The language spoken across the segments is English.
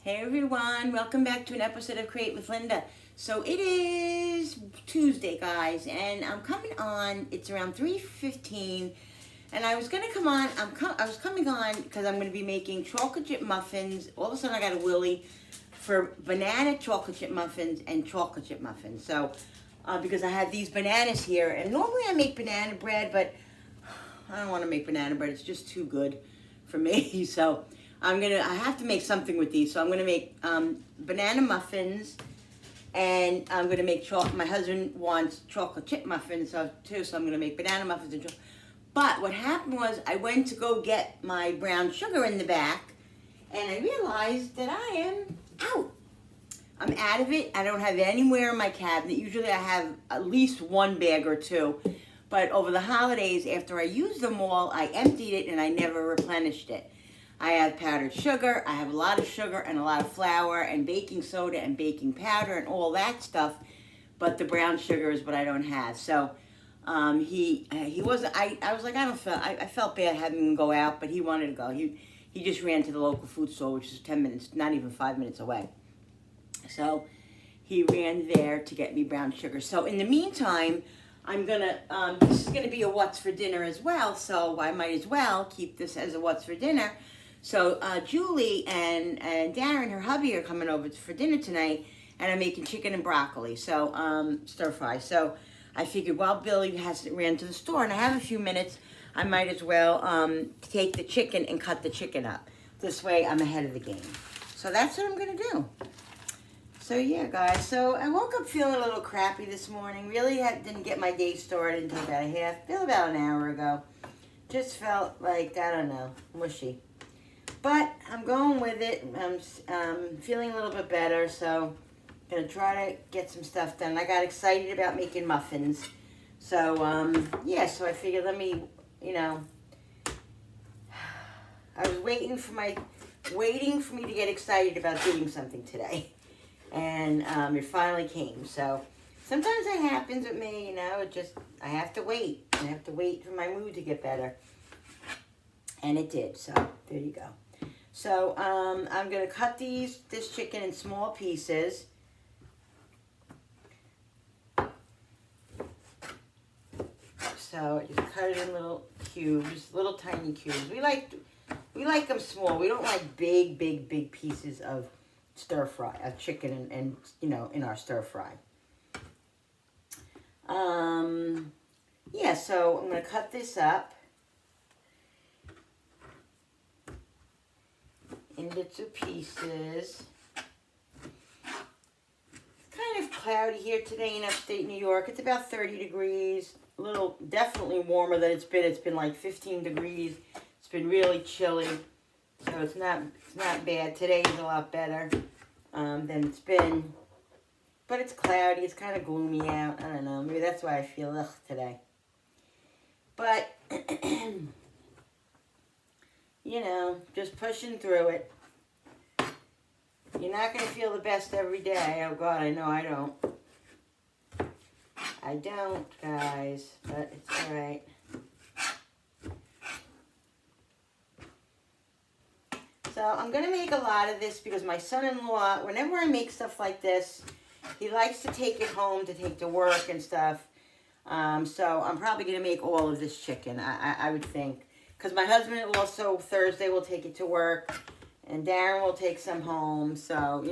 Hey everyone, welcome back to an episode of Create with Linda. So it is Tuesday, guys, and I'm coming on. It's around 3:15, and I was gonna come on. I was coming on because I'm gonna be making chocolate chip muffins. All of a sudden, I got a willy for banana chocolate chip muffins and chocolate chip muffins. So because I have these bananas here, and normally I make banana bread, but I don't want to make banana bread. It's just too good for me. So I have to make something with these. So I'm gonna make banana muffins, and I'm gonna make my husband wants chocolate chip muffins too, so I'm gonna make banana muffins and chocolate. But what happened was I went to go get my brown sugar in the back, and I realized that I am out. I'm out of it. I don't have it anywhere in my cabinet. Usually I have at least one bag or two. But over the holidays, after I used them all, I emptied it and I never replenished it. I have powdered sugar, I have a lot of sugar and a lot of flour and baking soda and baking powder and all that stuff, but the brown sugar is what I don't have. So he wasn't, I was like, I felt bad having him go out, but he wanted to go. He just ran to the local food store, which is 10 minutes, not even 5 minutes away. So he ran there to get me brown sugar. So in the meantime, this is gonna be a what's for dinner as well, so I might as well keep this as a what's for dinner. So Julie and Darren, her hubby, are coming over for dinner tonight, and I'm making chicken and broccoli, so stir fry. So I figured while Billy ran to the store and I have a few minutes, I might as well take the chicken and cut the chicken up. This way I'm ahead of the game. So that's what I'm gonna do. So yeah, guys, so I woke up feeling a little crappy this morning. Really didn't get my day started until about an hour ago. Just felt like, I don't know, mushy. But I'm going with it. I'm feeling a little bit better, so I'm going to try to get some stuff done. I got excited about making muffins. So, yeah, so I figured I was waiting for me to get excited about doing something today. And it finally came. So sometimes it happens with me, I have to wait. I have to wait for my mood to get better. And it did, so there you go. So I'm going to cut this chicken in small pieces. So I just cut it in little cubes, little tiny cubes. We like them small. We don't like big pieces of stir fry, of chicken and in our stir fry. Yeah, so I'm going to cut this up in bits of pieces. It's kind of cloudy here today in upstate New York. It's about 30 degrees, definitely warmer than it's been. It's been like 15 degrees. It's been really chilly. So it's not bad. Today is a lot better than it's been. But it's cloudy. It's kind of gloomy out. I don't know. Maybe that's why I feel today. But, just pushing through it. You're not going to feel the best every day. Oh, God, I know I don't. I don't, guys. But it's all right. So I'm going to make a lot of this because my son-in-law, whenever I make stuff like this, he likes to take it home to take to work and stuff. So I'm probably going to make all of this chicken, I would think. Because my husband also, Thursday, will take it to work. And Darren will take some home. So,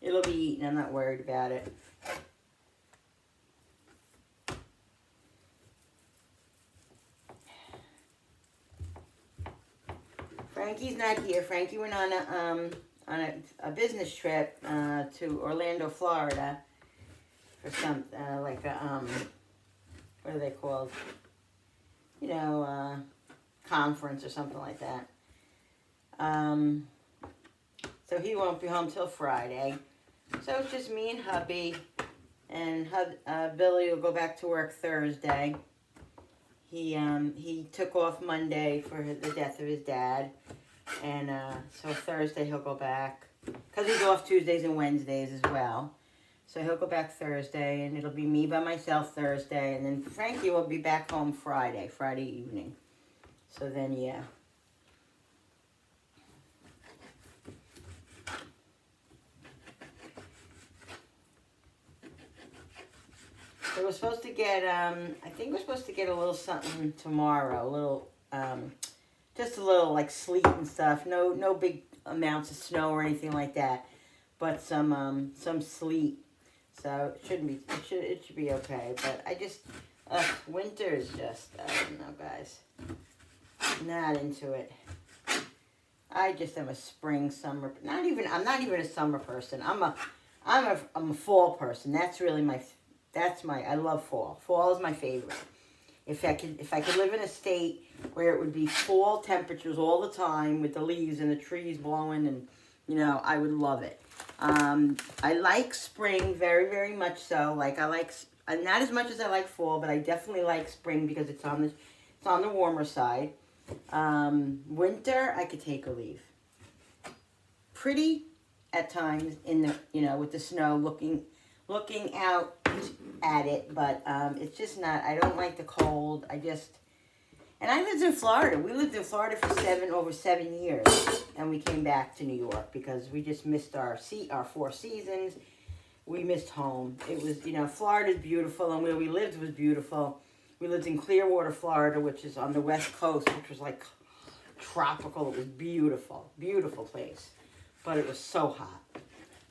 it'll be eaten. I'm not worried about it. Frankie's not here. Frankie went on a business trip to Orlando, Florida, for some what are they called? Conference or something like that. So he won't be home till Friday. So it's just me and hubby, and Billy will go back to work Thursday. He took off Monday for the death of his dad, and so Thursday he'll go back, because he's off Tuesdays and Wednesdays as well. So he'll go back Thursday, and it'll be me by myself Thursday, and then Frankie will be back home Friday evening. So then, yeah. So we're supposed to get, I think we're supposed to get a little something tomorrow. A little, just a little like sleet and stuff. No big amounts of snow or anything like that. But some sleet. So it shouldn't be, it should be okay. But I just, winter is just, I don't know, guys. Not into it. I just am a spring, summer. I'm not even a summer person. I'm a fall person. That's really I love fall. Fall is my favorite. If I could live in a state where it would be fall temperatures all the time with the leaves and the trees blowing, and I would love it. I like spring very, very much so. Like not as much as I like fall, but I definitely like spring because it's on the warmer side. Winter, I could take or leave. Pretty at times in the, with the snow, looking out at it, but it's just not, I don't like the cold. And I lived in Florida. We lived in Florida for over 7 years, and we came back to New York because we just missed our 4 seasons. We missed home. It was, Florida's beautiful, and where we lived was beautiful. We lived in Clearwater, Florida, which is on the west coast, which was like tropical. It was beautiful, beautiful place. But it was so hot.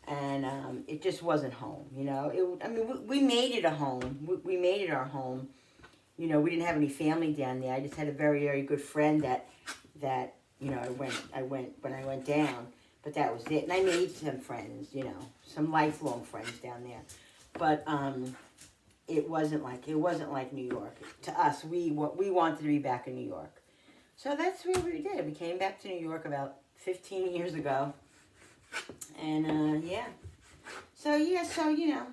And it just wasn't home, we made it a home. We made it our home. We didn't have any family down there. I just had a very, very good friend that I went when I went down. But that was it. And I made some friends, some lifelong friends down there. But it wasn't like New York. To us, we wanted to be back in New York. So that's what we did. We came back to New York about 15 years ago. And, yeah. So, yeah, I don't know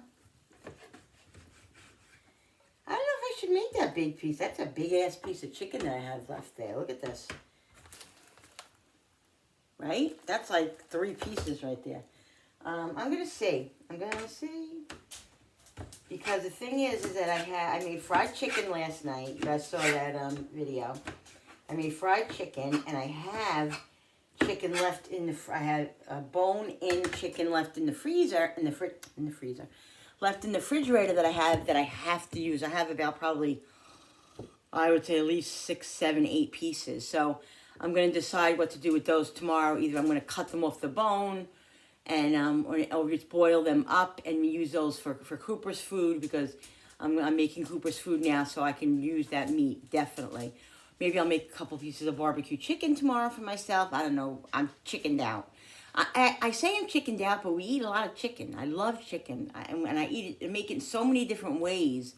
if I should make that big piece. That's a big-ass piece of chicken that I have left there. Look at this. Right? That's like 3 pieces right there. I'm going to see. Because the thing is that I made fried chicken last night. You guys saw that video. I made fried chicken, and I have chicken left I had a bone-in chicken left in the freezer, left in the refrigerator that I have to use. I have about probably, I would say at least 6, 7, 8 pieces. So I'm going to decide what to do with those tomorrow. Either I'm going to cut them off the bone, and or just boil them up and use those for Cooper's food, because I'm making Cooper's food now, so I can use that meat, definitely. Maybe I'll make a couple pieces of barbecue chicken tomorrow for myself. I don't know. I'm chickened out. I say I'm chickened out, but we eat a lot of chicken. I love chicken, and I eat it, make it in so many different ways.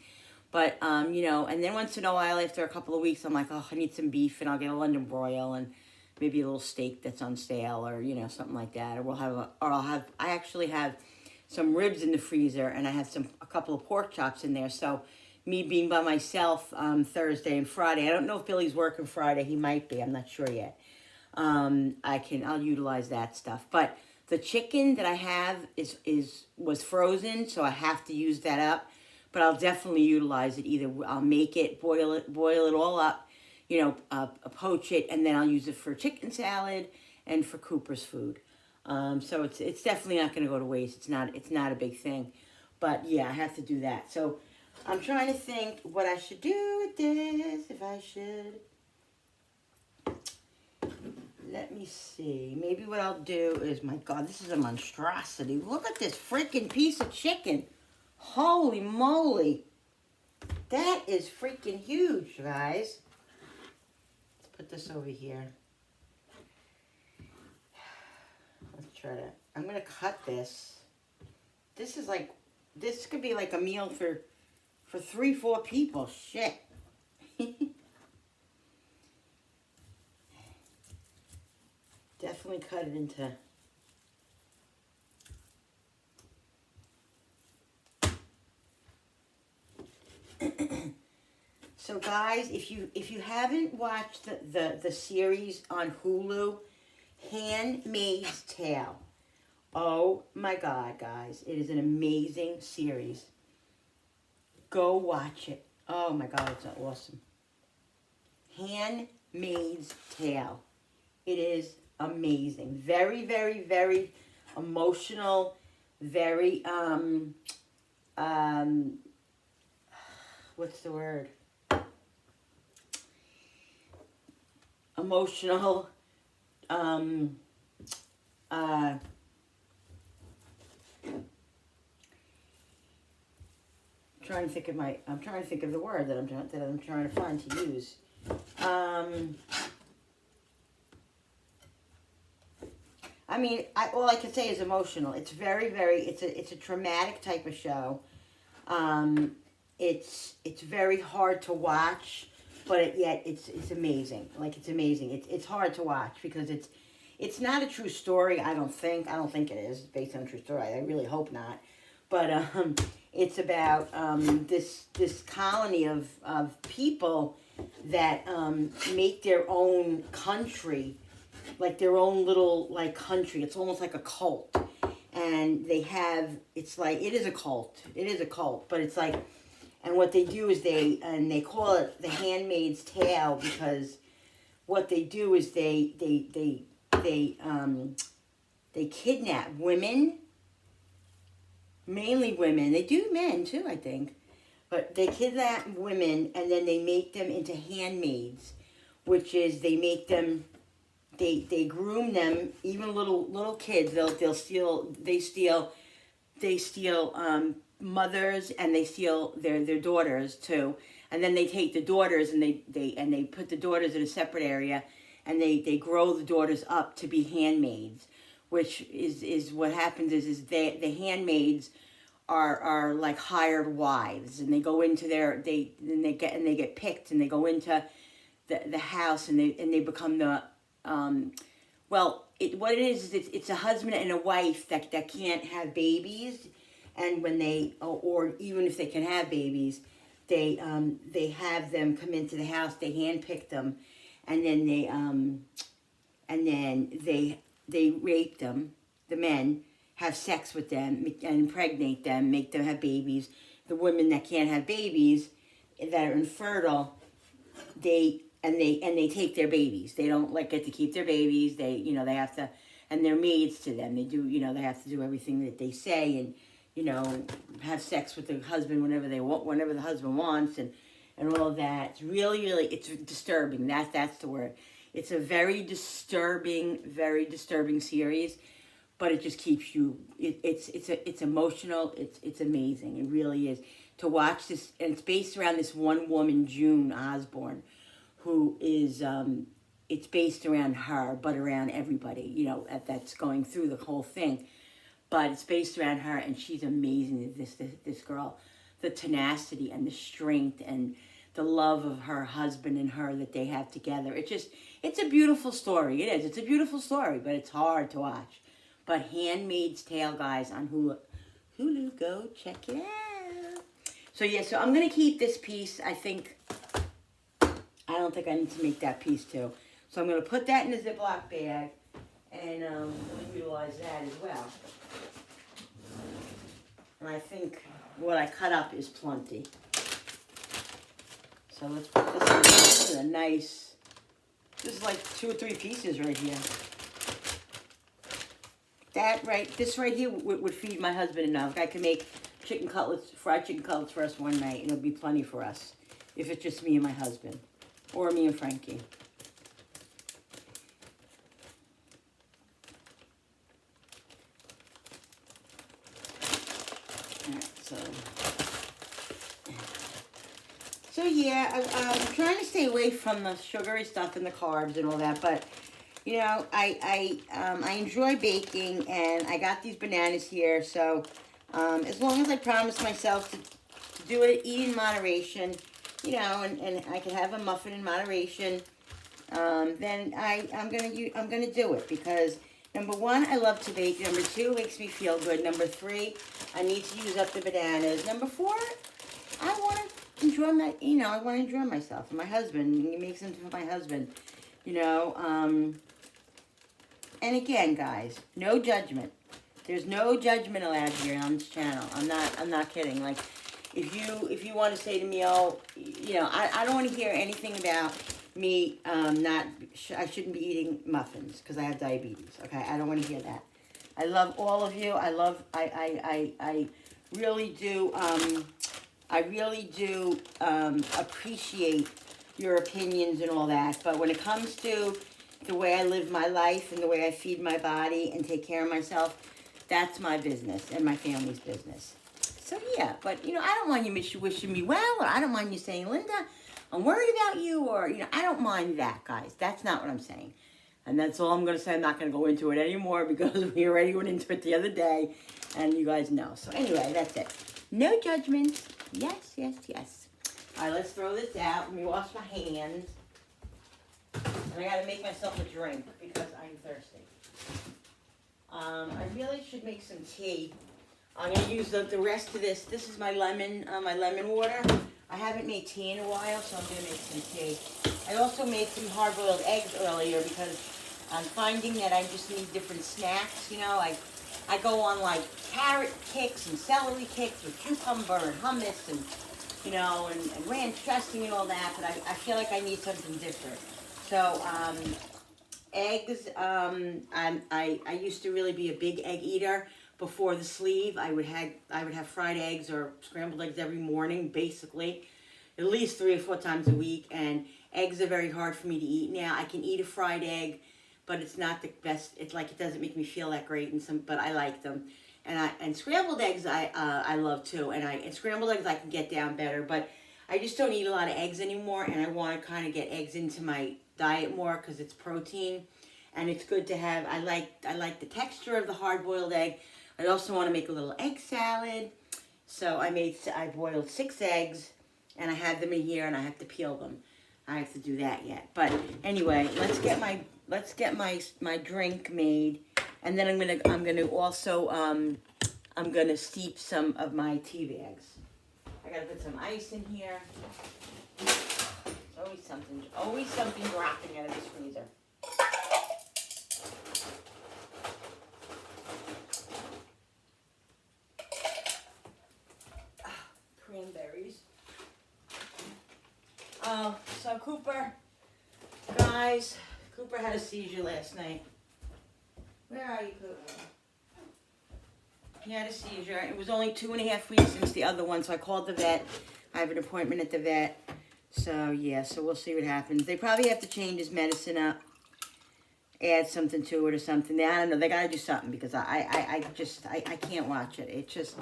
But, and then once in a while, after a couple of weeks, I'm like, oh, I need some beef, and I'll get a London broil, and maybe a little steak that's on sale, or, something like that. I actually have some ribs in the freezer, and I have a couple of pork chops in there. So me being by myself Thursday and Friday, I don't know if Billy's working Friday. He might be. I'm not sure yet. I'll utilize that stuff. But the chicken that I have was frozen, so I have to use that up. But I'll definitely utilize it. Either I'll make it, boil it all up, poach it, and then I'll use it for chicken salad and for Cooper's food. So it's definitely not going to go to waste. It's not a big thing. But yeah, I have to do that. So I'm trying to think what I should do with this, if I should. Let me see. Maybe what I'll do is, my God, this is a monstrosity. Look at this freaking piece of chicken. Holy moly. That is freaking huge, guys. Let's put this over here. Let's try to, I'm going to cut this. This could be like a meal for 3, 4 people. Shit. Definitely cut it into. So guys, if you haven't watched the series on Hulu, Handmaid's Tale. Oh my God, guys. It is an amazing series. Go watch it. Oh my God, it's awesome. Handmaid's Tale. It is amazing. Very, very, very emotional. Very, what's the word? Emotional, I'm trying to think of the word that I'm trying to find to use. I mean, all I can say is emotional. It's very, very. It's a traumatic type of show. It's very hard to watch, but yet it's amazing. Like, it's amazing. It's hard to watch because it's not a true story. I don't think it is. It's based on a true story. I really hope not. But it's about this colony of people that make their own country, like their own little like country. It's almost like a cult, and it is a cult, but it's like, and what they do is they call it the Handmaid's Tale, because what they do is they kidnap women, mainly women. They do men too, I think, but they kidnap women and then they make them into handmaids, which is they make them. They groom them, even little kids. They steal mothers, and they steal their daughters too. And then they take the daughters and they put the daughters in a separate area, and they grow the daughters up to be handmaids, which is what happens is the handmaids are like hired wives, and they go into they get picked, and they go into the house, and they become the what it is it's a husband and a wife that can't have babies, and when or even if they can have babies, they have them come into the house, they handpick them, and then they rape them, the men, have sex with them and impregnate them, make them have babies. The women that can't have babies, that are infertile, they take their babies. They don't get to keep their babies. They have to, and they're maids to them. They do, they have to do everything that they say, and have sex with the husband whenever the husband wants, and all of that. It's really, really, it's disturbing. That's the word. It's a very disturbing series, but it just keeps you. It's emotional. It's amazing. It really is to watch this, and it's based around this one woman, June Osborne, who is, it's based around her, but around everybody, that's going through the whole thing. But it's based around her, and she's amazing, this girl. The tenacity and the strength and the love of her husband and her that they have together. It's a beautiful story. It is. It's a beautiful story, but it's hard to watch. But Handmaid's Tale, guys, on Hulu, go check it out. So I'm going to keep this piece, I think. I don't think I need to make that piece too. So I'm going to put that in a Ziploc bag and utilize that as well. And I think what I cut up is plenty. So let's put this in a nice, this is like 2 or 3 pieces right here. This right here would feed my husband enough. I can make fried chicken cutlets for us one night, and it'll be plenty for us if it's just me and my husband. Or me and Frankie. Alright, so yeah, I'm trying to stay away from the sugary stuff and the carbs and all that, but I enjoy baking, and I got these bananas here, so as long as I promise myself to do it, eat in moderation, and I can have a muffin in moderation, then I'm gonna do it, because number 1, I love to bake. Number 2, makes me feel good. Number 3, I need to use up the bananas. Number 4, I want to enjoy myself. And my husband, he makes them for my husband, And again, guys, no judgment. There's no judgment allowed here on this channel. I'm not kidding. Like, if you want to say to me, I don't want to hear anything about me I shouldn't be eating muffins because I have diabetes. Okay, I don't want to hear that. I love all of you. I really do I really do appreciate your opinions and all that. But when it comes to the way I live my life and the way I feed my body and take care of myself, that's my business and my family's business. So yeah, but I don't mind you wishing me well, or I don't mind you saying, Linda, I'm worried about you, or I don't mind that, guys. That's not what I'm saying. And that's all I'm going to say. I'm not going to go into it anymore because we already went into it the other day, and you guys know. So anyway, that's it. No judgments. Yes, yes, yes. All right, let's throw this out. Let me wash my hands. And I got to make myself a drink because I'm thirsty. I really should make some tea. I'm going to use the rest of this. This is my lemon water. I haven't made tea in a while, so I'm going to make some tea. I also made some hard-boiled eggs earlier because I'm finding that I just need different snacks. I go on like carrot kicks and celery kicks with cucumber and hummus and and ranch dressing and all that, but I feel like I need something different. So eggs, I used to really be a big egg eater. Before the sleeve, I would have fried eggs or scrambled eggs every morning, basically, at least 3 or 4 times a week. And eggs are very hard for me to eat now. I can eat a fried egg, but it's not the best. It's like it doesn't make me feel that great, but I like them. And scrambled eggs I love too. And scrambled eggs I can get down better, but I just don't eat a lot of eggs anymore. And I want to kind of get eggs into my diet more because it's protein, and it's good to have. I like the texture of the hard-boiled egg. I also want to make a little egg salad. So I boiled 6 eggs, and I have them in here, and I have to peel them. I have to do that yet. But anyway, let's get my drink made, and then I'm gonna also I'm gonna steep some of my tea bags. I gotta put some ice in here. Always something dropping out of this freezer. Cranberries. So Cooper had a seizure last night. Where are you, Cooper? He had a seizure. It was only 2.5 weeks since the other one, so I called the vet. I have an appointment at the vet. So yeah, so we'll see what happens. They probably have to change his medicine up, add something to it or something. I don't know. They gotta do something because I can't watch it. It just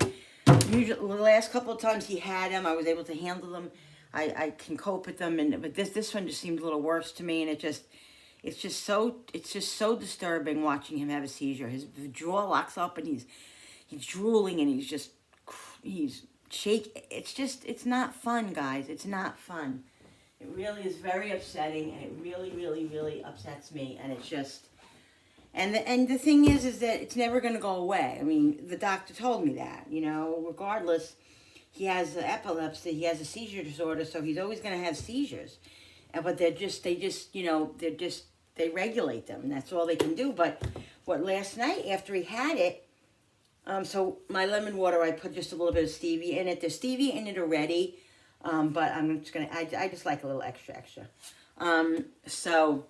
usually the last couple of times he had them, I was able to handle them. I can cope with them, but this one just seemed a little worse to me, and it's just so disturbing watching him have a seizure. His jaw locks up, and he's drooling, and he's shaking. It's not fun, guys. It's not fun. It really is very upsetting, and it really, really, really upsets me, and it's just. And the thing is that it's never going to go away. I mean, the doctor told me that, regardless, he has epilepsy, he has a seizure disorder, so he's always going to have seizures. But they regulate them, and that's all they can do. But last night after he had it, so my lemon water, I put just a little bit of stevia in it. There's stevia in it already, but I'm just going to, I just like a little extra. So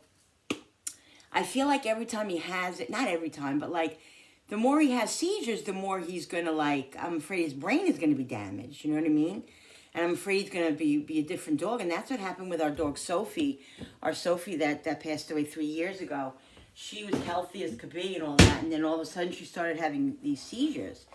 I feel like every time he has it, not every time, but like the more he has seizures, the more he's going to I'm afraid his brain is going to be damaged. You know what I mean? And I'm afraid he's going to be a different dog. And that's what happened with our dog, Sophie. Our Sophie that passed away 3 years ago. She was healthy as could be and all that. And then all of a sudden she started having these seizures.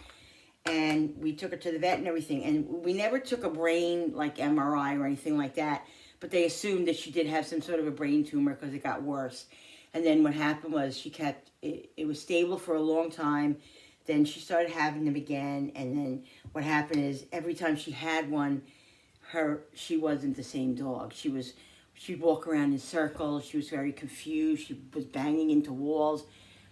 And we took her to the vet and everything. And we never took a brain MRI or anything like that. But they assumed that she did have some sort of a brain tumor because it got worse. And then what happened was she kept, it was stable for a long time. Then she started having them again. And then what happened is every time she had one, she wasn't the same dog. She'd walk around in circles. She was very confused. She was banging into walls.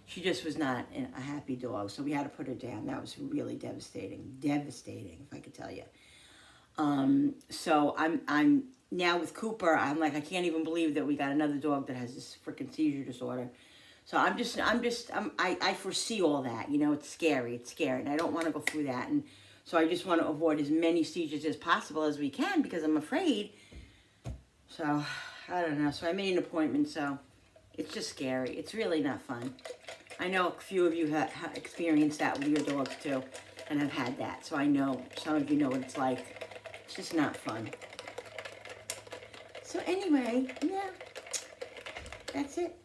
She just was not a happy dog. So we had to put her down. That was really devastating, if I could tell you. So I'm now with Cooper, I'm like, I can't even believe that we got another dog that has this freaking seizure disorder. So I foresee all that, it's scary, and I don't want to go through that. And so I just want to avoid as many seizures as possible as we can because I'm afraid. So I don't know. So I made an appointment. So it's just scary. It's really not fun. I know a few of you have experienced that with your dogs too and have had that. So I know some of you know what it's like It's just not fun. So anyway, yeah, that's it.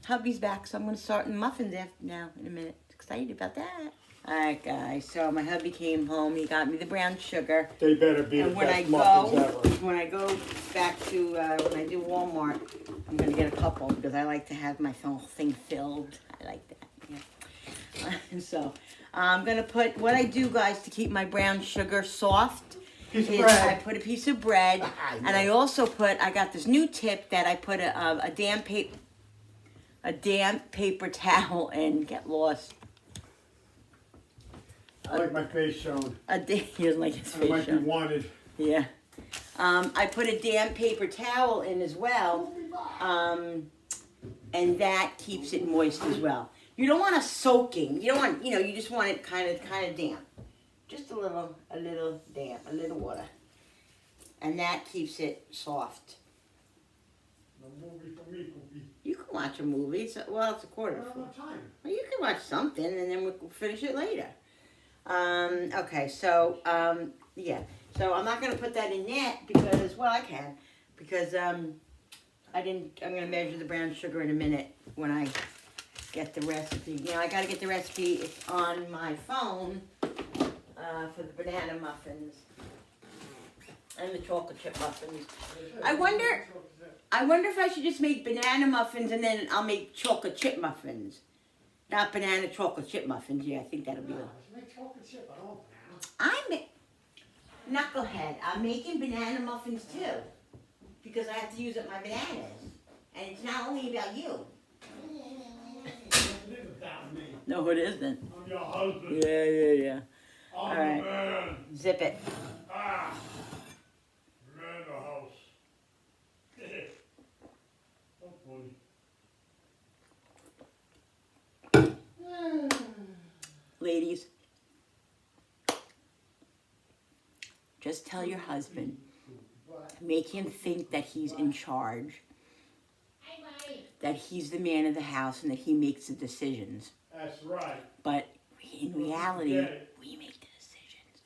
Hubby's back, so I'm going to start in muffins now in a minute. Excited about that. All right, guys. So my hubby came home. He got me the brown sugar. They better be the best muffins ever. When I go back to when I do Walmart, I'm going to get a couple because I like to have my whole thing filled. I like that. Yeah. So I'm going to put what I do, guys, to keep my brown sugar soft. I put a piece of bread, and I also I got this new tip that I put a damp paper towel in. Get lost. I like my face shown. He doesn't like his face shown. I might be wanted. Yeah. I put a damp paper towel in as well, and that keeps it moist as well. You don't want a soaking. You don't want, you just want it kind of damp. Just a little damp, a little water. And that keeps it soft. No movie for me, Poopy. You can watch a movie. It's a quarter. I don't have enough time. Well, you can watch something, and then we'll finish it later. Okay, so, yeah. So I'm not going to put that in yet because, well, I can. Because I'm going to measure the brown sugar in a minute when I get the recipe. I got to get the recipe. It's on my phone. For the banana muffins and the chocolate chip muffins. I wonder if I should just make banana muffins and then I'll make chocolate chip muffins. Not banana chocolate chip muffins. Yeah, I think that'll be good. Make chocolate chip. I don't want banana. Knucklehead. I'm making banana muffins too. Because I have to use up my bananas. And it's not only about you. It is about me. No, it isn't. I'm your husband. Yeah. I'm All right. man. Zip it. Man the house. So funny. Ladies, just tell your husband, make him think that he's in charge, that he's the man of the house and that he makes the decisions. That's right. But in reality, we make the decisions.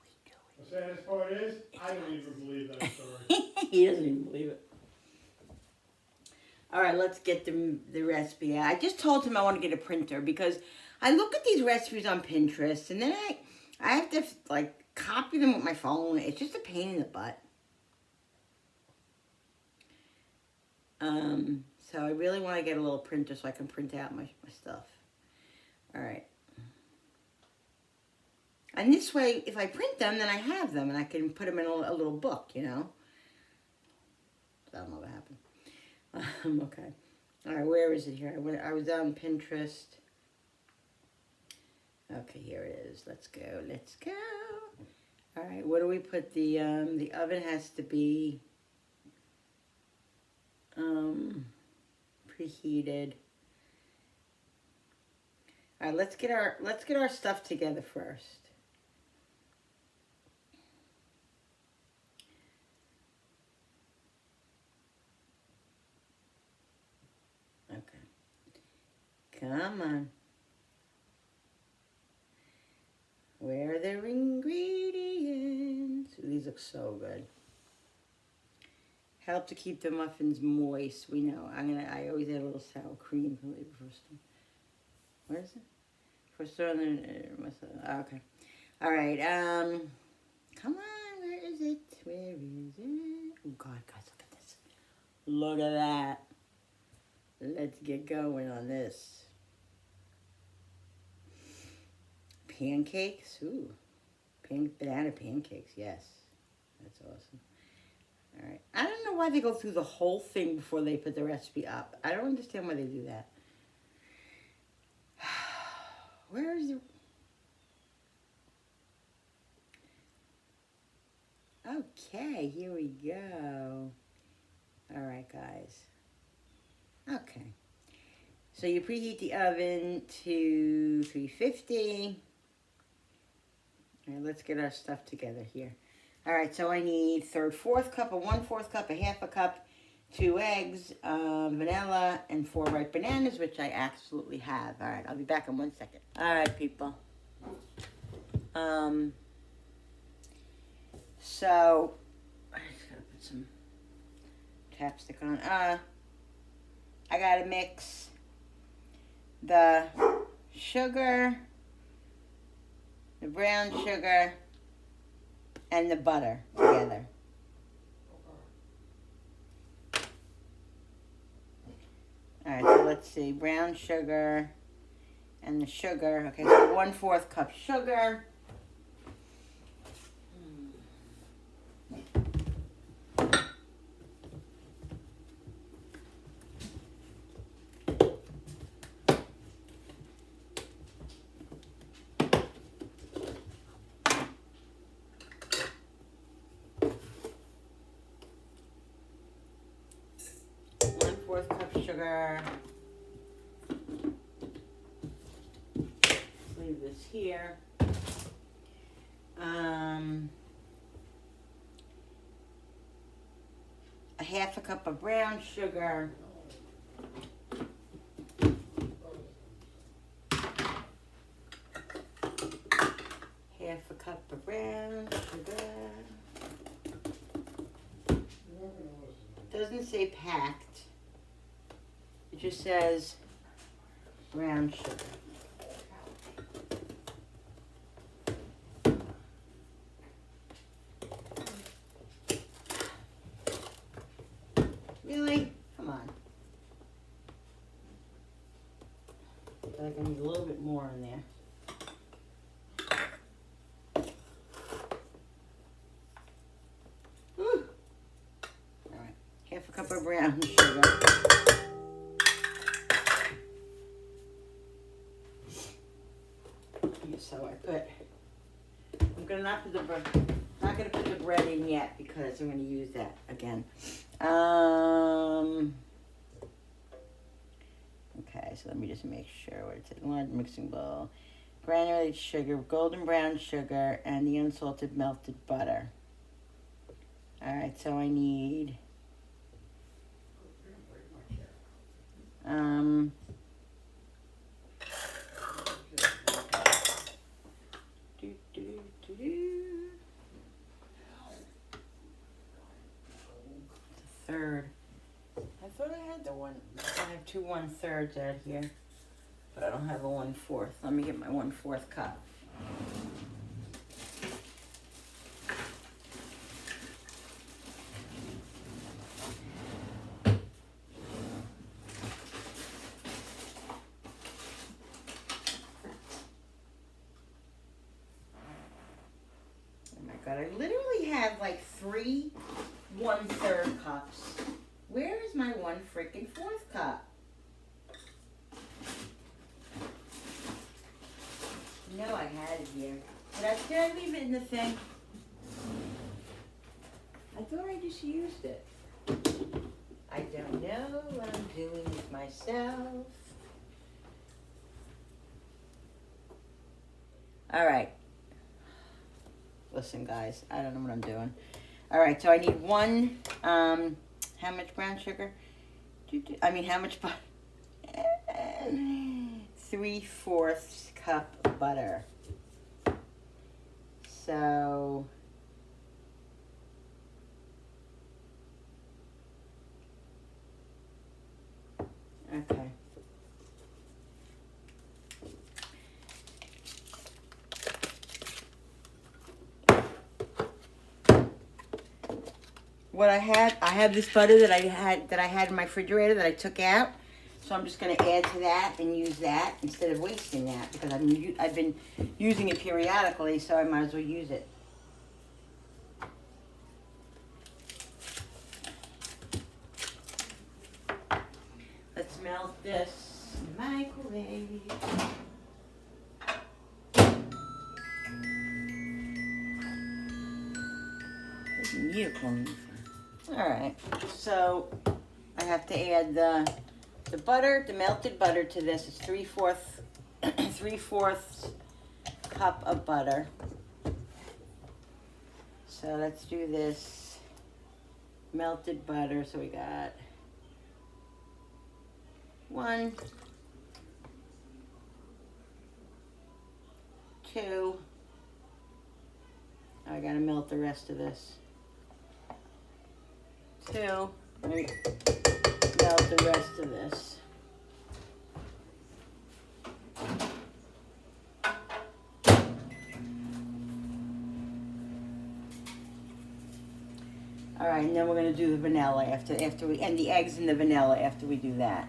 We do it. The saddest part is, I don't even believe that story. He doesn't even believe it. All right, let's get the recipe out. I just told him I want to get a printer because I look at these recipes on Pinterest and then I have to copy them with my phone. It's just a pain in the butt. So I really want to get a little printer so I can print out my stuff. All right. And this way, if I print them, then I have them and I can put them in a little book, I don't know what happened. Okay. All right, where is it here? I was on Pinterest. Okay, here it is. Let's go. All right, what do we put? The oven has to be preheated. All right, let's get our stuff together first. Okay. Come on. Where are the ingredients? These look so good. Help to keep the muffins moist. We know. I always add a little sour cream first. Where is it? First on the okay. All right. Come on. Where is it? Oh God, guys, look at this. Look at that. Let's get going on this. Pancakes. Ooh. Banana pancakes. Yes. That's awesome. All right. I don't know why they go through the whole thing before they put the recipe up. I don't understand why they do that. Where is the... Okay, here we go. All right, guys. Okay. So you preheat the oven to 350. All right, let's get our stuff together here. All right, so I need 1/4 cup, a 1/4 cup, a 1/2 cup, 2 eggs, vanilla, and 4 ripe bananas, which I absolutely have. All right, I'll be back in 1 second. All right, people. So I just gotta put some chapstick on. I gotta mix the sugar, the brown sugar, and the butter together. Alright, so let's see. Brown sugar and the sugar. Okay, so 1/4 cup sugar. Sugar. Leave this here. A 1/2 cup of brown sugar. Half a cup of brown sugar. Doesn't say packed. It just says brown sugar. Really? Come on. I feel like I need a little bit more in there. Whew. All right, 1/2 cup of brown sugar. So I'm gonna not put the bread in yet because I'm gonna use that again. Okay, so let me just make sure what it's in. One mixing bowl, granulated sugar, golden brown sugar, and the unsalted melted butter. All right, so I need third. I thought I had the one. I have 2 1/3 out here, but I don't have a 1/4. Let me get my 1/4 cup. Oh my God! I literally have like 3 1/3 cups. Where is my 1/4 cup? No, I had it here. Did I leave it in the thing? I thought I just used it. I don't know what I'm doing with myself. All right. Listen, guys, I don't know what I'm doing. All right, so I need one, how much brown sugar? I mean, how much butter? 3/4 cup of butter. So, okay. What I had this butter that I had in my refrigerator that I took out. So I'm just going to add to that and use that instead of wasting that because I've been using it periodically, so I might as well use it. Let's melt this in the microwave. All right, so I have to add the butter, the melted butter to this. It's 3/4 cup of butter. So let's do this melted butter. So we got 1, 2. I gotta melt the rest of this. 2. Right. Melt the rest of this. All right, and then we're gonna do the vanilla after we, and the eggs and the vanilla after we do that.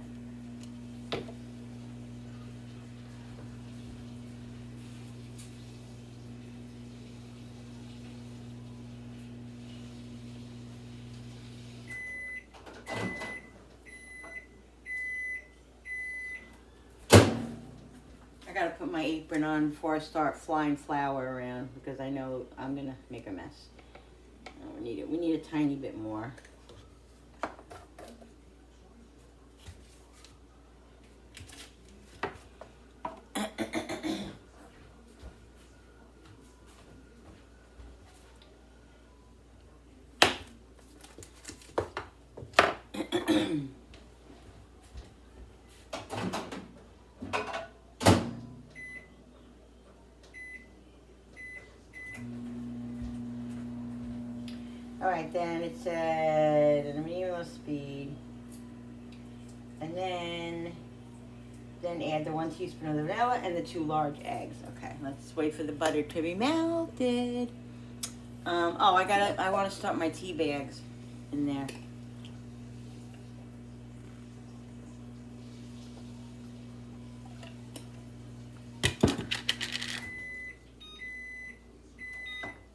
I gotta put my apron on before I start flying flour around because I know I'm gonna make a mess. Oh, we need a tiny bit more. Alright, then it said at a medium speed. And then add the 1 teaspoon of the vanilla and the 2 large eggs. Okay, let's wait for the butter to be melted. I want to start my tea bags in there.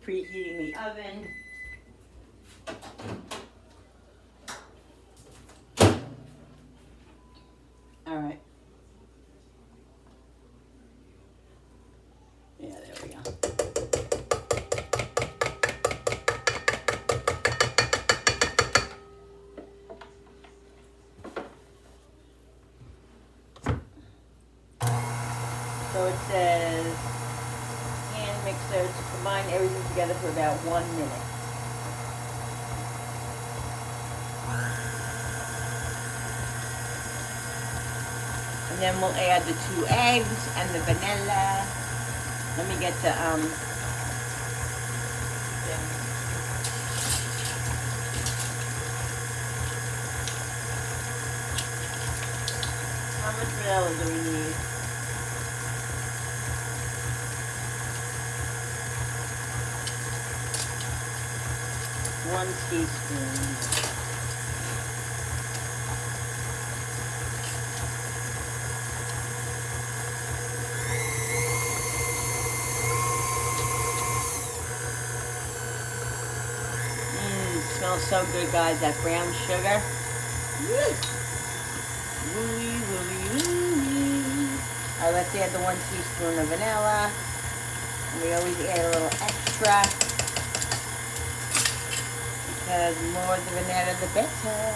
Preheating the oven. All right. Yeah, there we go. So it says hand mixer to combine everything together for about 1 minute. And then we'll add the 2 eggs and the vanilla. Let me get the how much vanilla do we need? One teaspoon. Smells so good, guys. That brown sugar. Woo! Wooey, wooey, wooey. All right, let's add the 1 teaspoon of vanilla. And we always add a little extra because the more the vanilla, the better.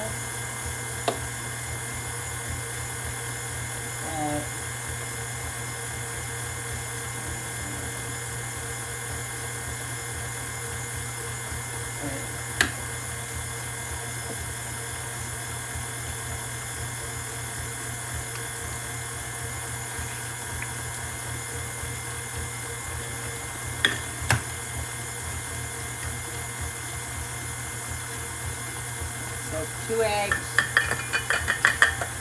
So 2 eggs.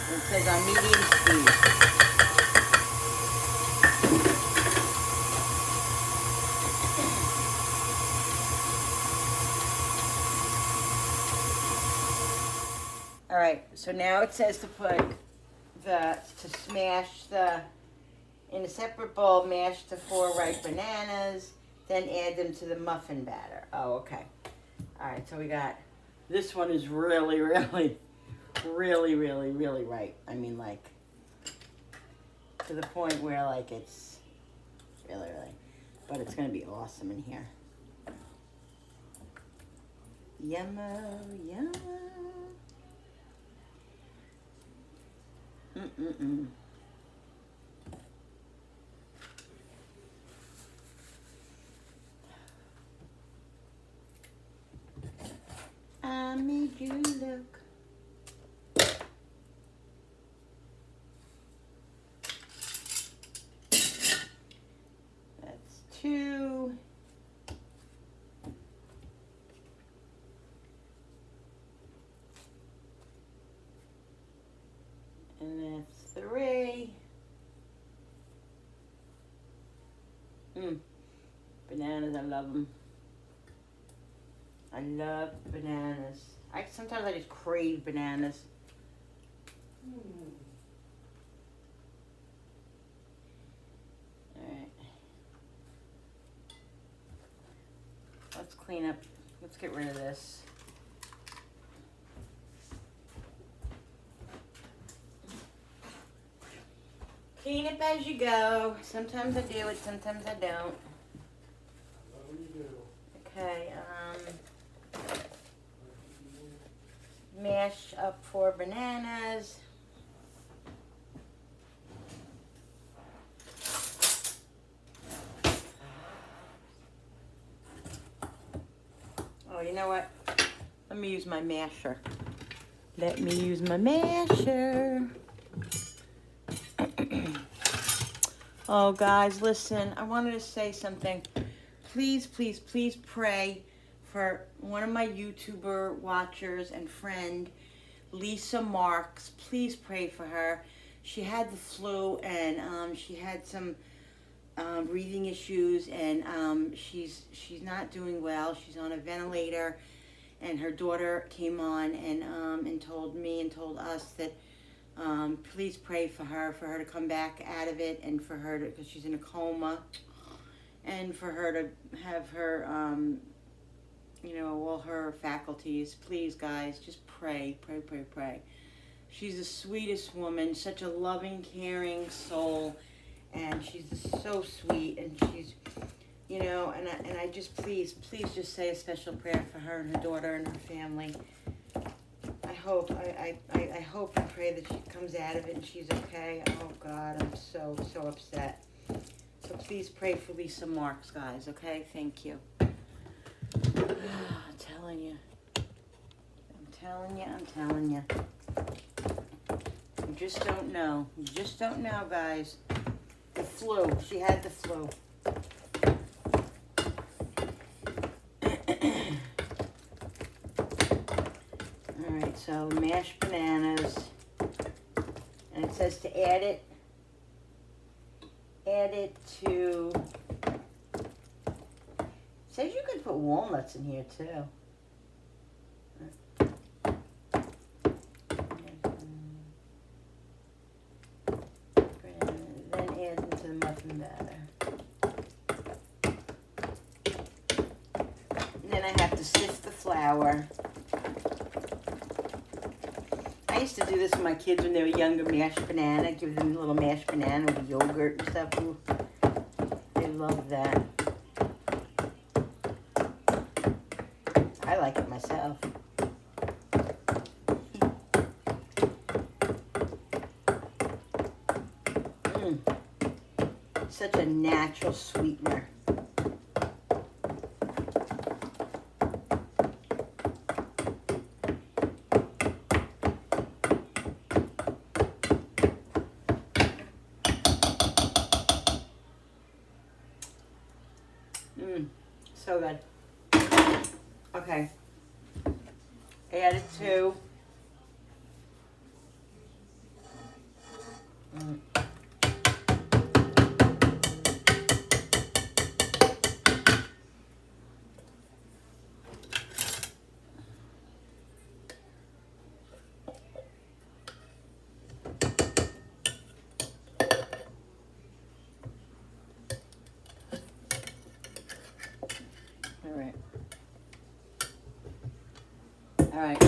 It says on medium speed. All right, so now it says to smash in a separate bowl, mash the 4 ripe bananas, then add them to the muffin batter. Oh, okay. All right, so we got, this one is really, really, really, really, really ripe. I mean, like, to the point where, like, it's really, really, but it's going to be awesome in here. Yummo, yum. Mm-mm-mm. I made you look. That's 2. Bananas, I love them. I love bananas. Sometimes I just crave bananas. Alright. Let's clean up. Let's get rid of this. Clean up as you go. Sometimes I do it, sometimes I don't. Okay, mash up 4 bananas. Oh, you know what? Let me use my masher. Let me use my masher. Oh, guys, listen. I wanted to say something. Please, please, please pray for one of my YouTuber watchers and friend, Lisa Marks. Please pray for her. She had the flu and she had some breathing issues, and she's not doing well. She's on a ventilator, and her daughter came on and told me and told us that please pray for her to come back out of it, and for her to, because she's in a coma, and for her to have her, all her faculties. Please, guys, just pray, pray, pray, pray. She's the sweetest woman, such a loving, caring soul, and she's just so sweet, and she's, and I just, please just say a special prayer for her and her daughter and her family. I hope and pray that she comes out of it and she's okay. Oh, God, I'm so upset. So please pray for Lisa Marks, guys, okay? Thank you. I'm telling you. You just don't know. You just don't know, guys. The flu. She had the flu. Alright, so mashed bananas. And it says to add it to, it says you could put walnuts in here too. Then add into the muffin batter. And then I have to sift the flour. I used to do this with my kids when they were younger, mashed banana, give them a little mashed banana with yogurt and stuff. Ooh, they love that. I like it myself. Such a natural sweetener. So good. Okay. Add it to. All right.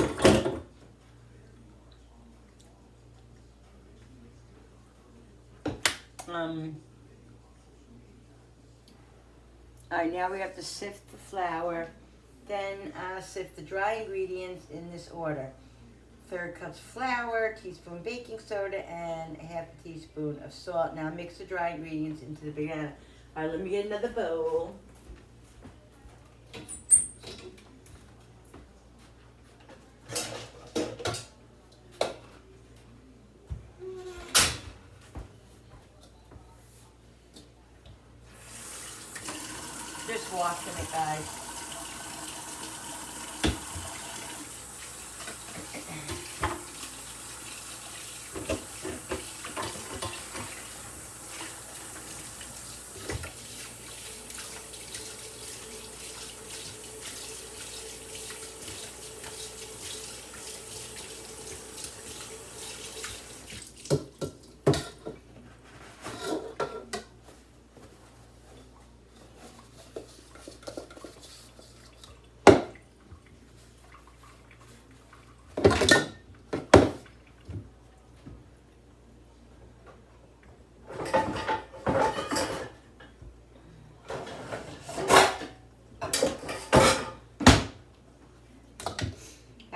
All right, now we have to sift the flour, then sift the dry ingredients in this order. 1/3 cup flour, teaspoon baking soda, and 1/2 teaspoon of salt. Now mix the dry ingredients into the banana. All right, let me get another bowl. Just washing it, guys.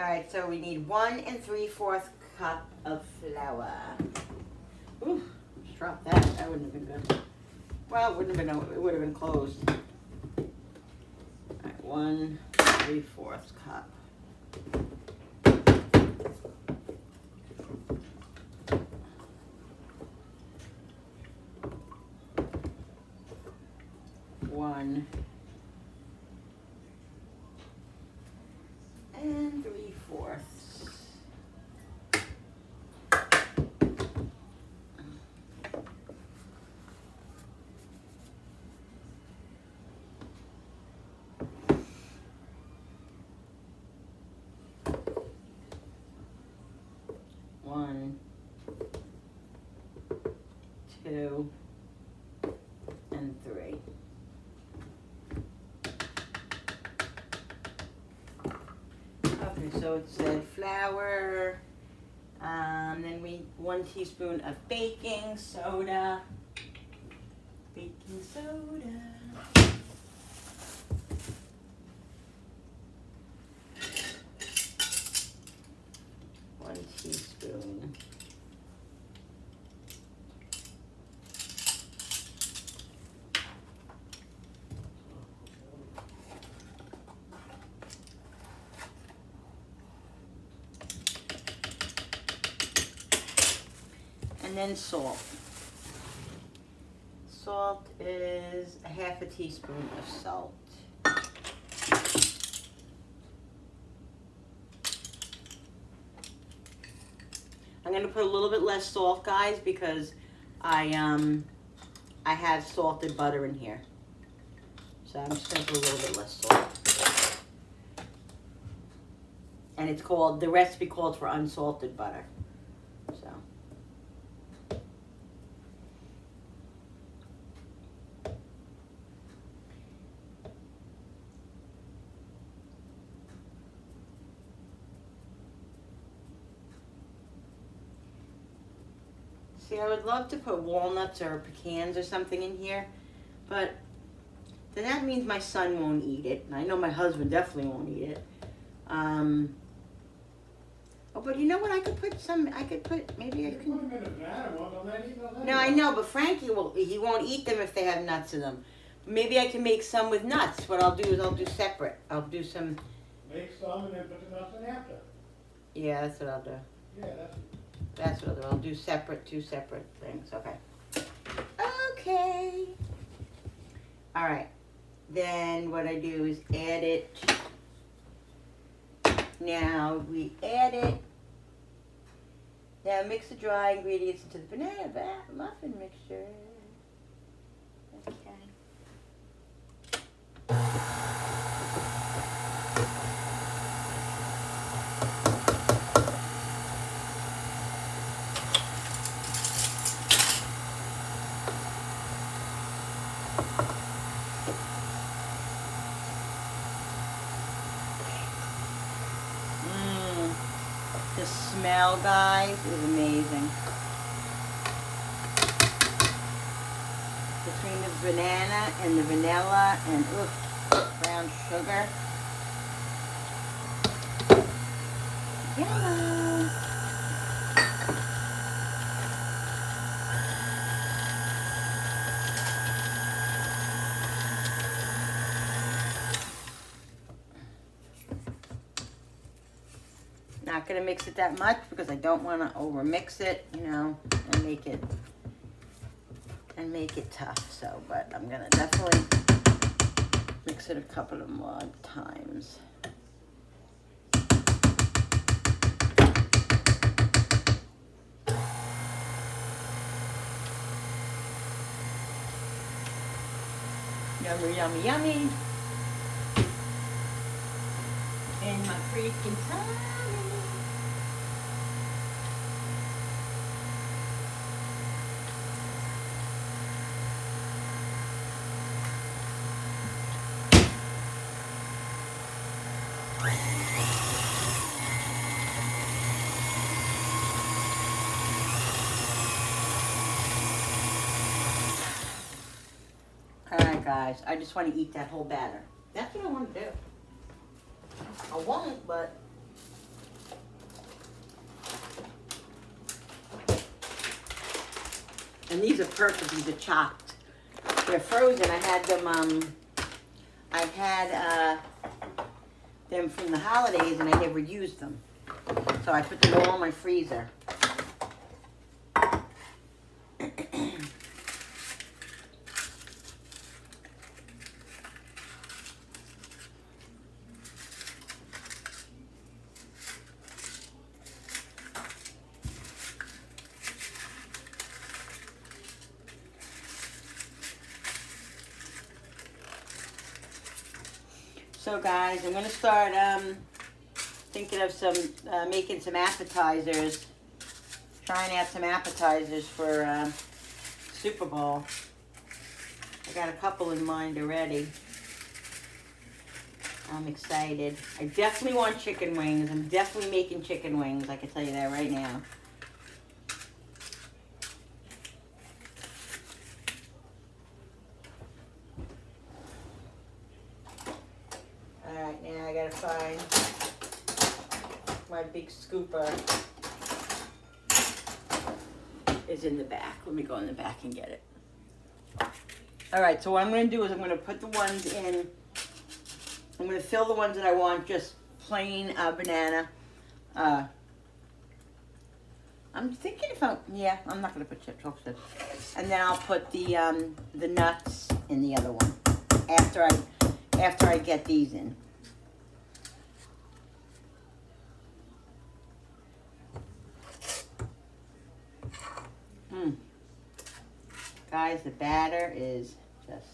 Alright, so we need 1 3/4 cup of flour. Ooh, just dropped that. That wouldn't have been good. Well, it wouldn't have been, it would have been closed. Alright, 1 3/4 cup. One and 3/4. One, 2, and 3. Okay, so it said flour, then 1 teaspoon of baking soda. Baking soda. One teaspoon. And then salt. Salt is 1/2 teaspoon of salt. I'm gonna put a little bit less salt, guys, because I have salted butter in here. So I'm just gonna put a little bit less salt. And it's called, the recipe calls for unsalted butter. So. See, I would love to put walnuts or pecans or something in here, but then that means my son won't eat it. And I know my husband definitely won't eat it. Oh, but you know what? I could put, maybe I You could. put them in a vat, well, they'll not eat those No, I anyway. know, but Frankie he won't eat them if they have nuts in them. Maybe I can make some with nuts. What I'll do is I'll do separate. I'll do some, Make some and then put the nuts in after. yeah, that's what I'll do. Yeah, That's what I'll do. I'll do two separate things. Okay. Okay. All right. Then what I do is add it. Now we add it. Now mix the dry ingredients into the banana muffin mixture. Okay. The smell, guys, is amazing. Between the banana and the vanilla and brown sugar. Yellow. Not gonna mix it that much because I don't want to over mix it, you know, and make it tough. So, but I'm gonna definitely mix it a couple of more times. Yummy, yummy, yummy. In my freaking tummy. Alright guys, I just want to eat that whole batter. That's what I want to do. I won't, but And these are perfect. These are chopped. They're frozen. I had them. I had them from the holidays, and I never used them. So I put them all in my freezer. So guys, I'm gonna start thinking of making some appetizers, trying out some appetizers for Super Bowl. I got a couple in mind already. I'm excited. I definitely want chicken wings. I'm definitely making chicken wings. I can tell you that right now. Alright, now I gotta find my big scooper. Is in the back. Let me go in the back and get it. Alright, so what I'm going to do is I'm going to put the ones in. I'm going to fill the ones that I want just plain banana. I'm thinking if I'm not going to put chocolate chips. And then I'll put the nuts in the other one after I get these in. Guys, the batter is just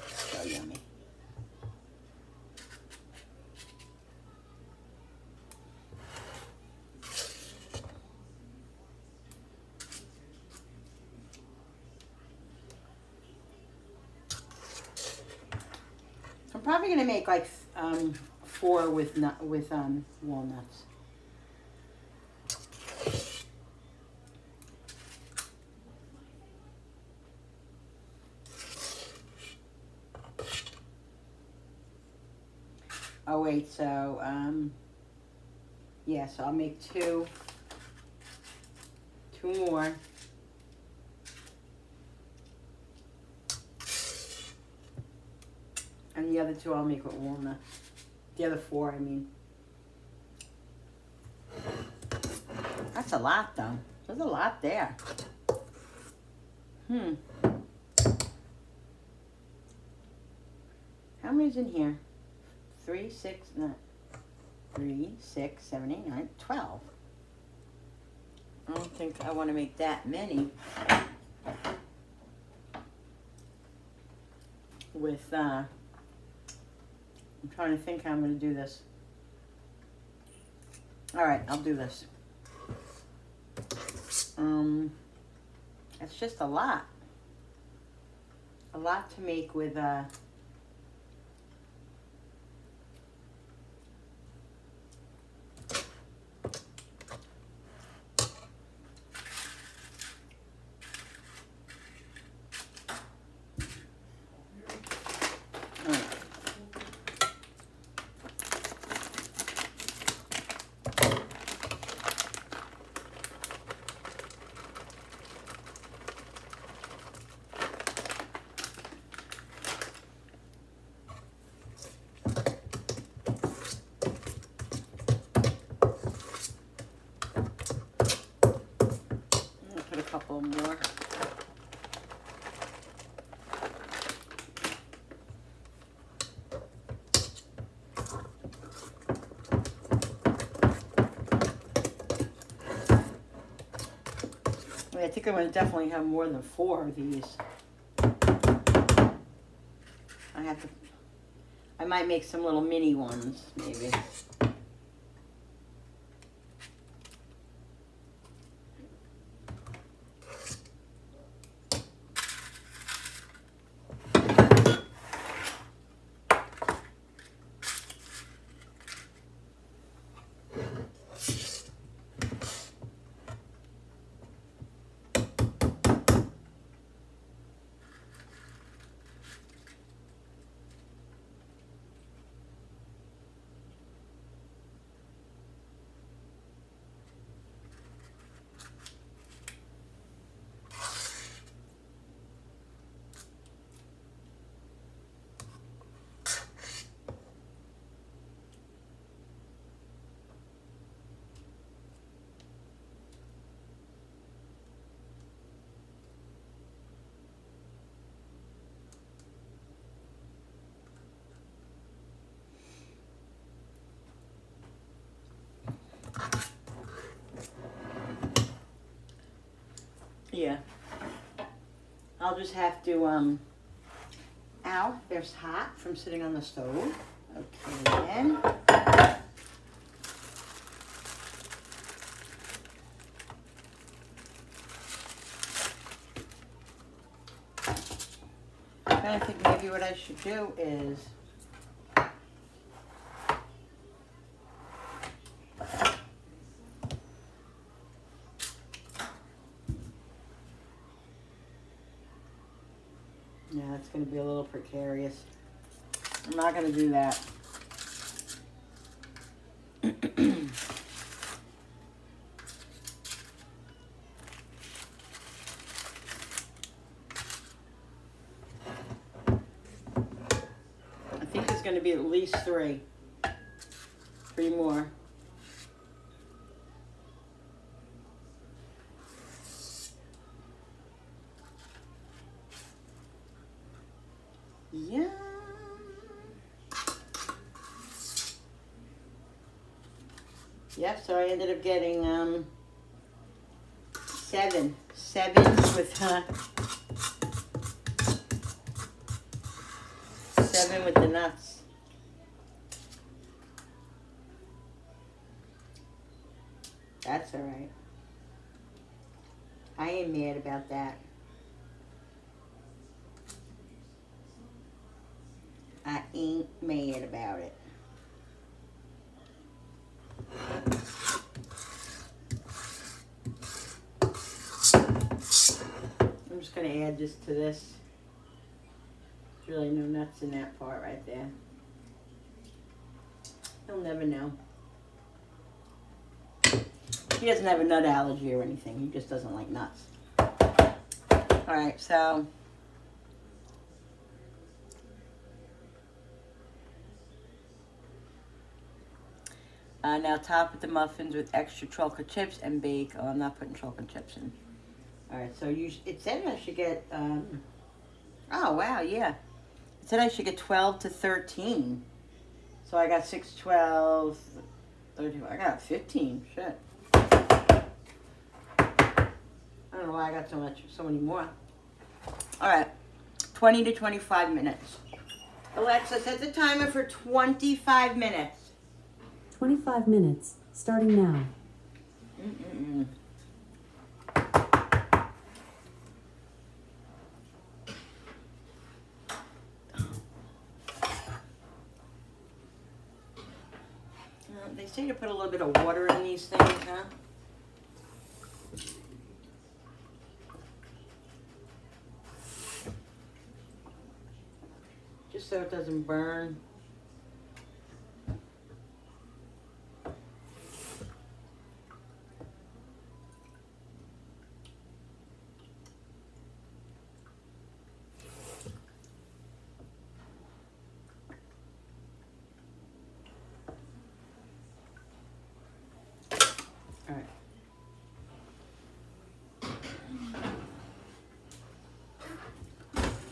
so yummy. I'm probably gonna make like 4 with walnuts. Oh wait, so yeah, so I'll make 2 more. And the other 2 I'll make with walnut. The other 4, I mean. That's a lot though. There's a lot there. How many's in here? 3, 6, 7, 8, 9, 12. I don't think I want to make that many. With, I'm trying to think how I'm going to do this. Alright, I'll do this. It's just a lot. A lot to make with, put a couple more. I think I'm going to definitely have more than 4 of these. I might make some little mini ones, maybe. Yeah. I'll just have to, ow, there's hot from sitting on the stove. Okay, then. I think maybe what I should do is yeah, it's going to be a little precarious. I'm not going to do that. I think there's going to be at least three more. Yeah. Yep, so I ended up getting seven with seven with the nuts. That's all right. I ain't mad about that. I ain't mad about it. I'm just going to add this to this. There's really no nuts in that part right there. He'll never know. He doesn't have a nut allergy or anything. He just doesn't like nuts. Alright, so now top with the muffins with extra chocolate chips and bake. Oh, I'm not putting chocolate chips in. Alright, so it said I should get, oh wow, yeah. It said I should get 12 to 13. So I got 6, 12, 13, I got 15, shit. I don't know why I got so many more. Alright, 20 to 25 minutes. Alexa, set the timer for 25 minutes. 25 minutes, starting now. They say to put a little bit of water in these things, huh? Just so it doesn't burn.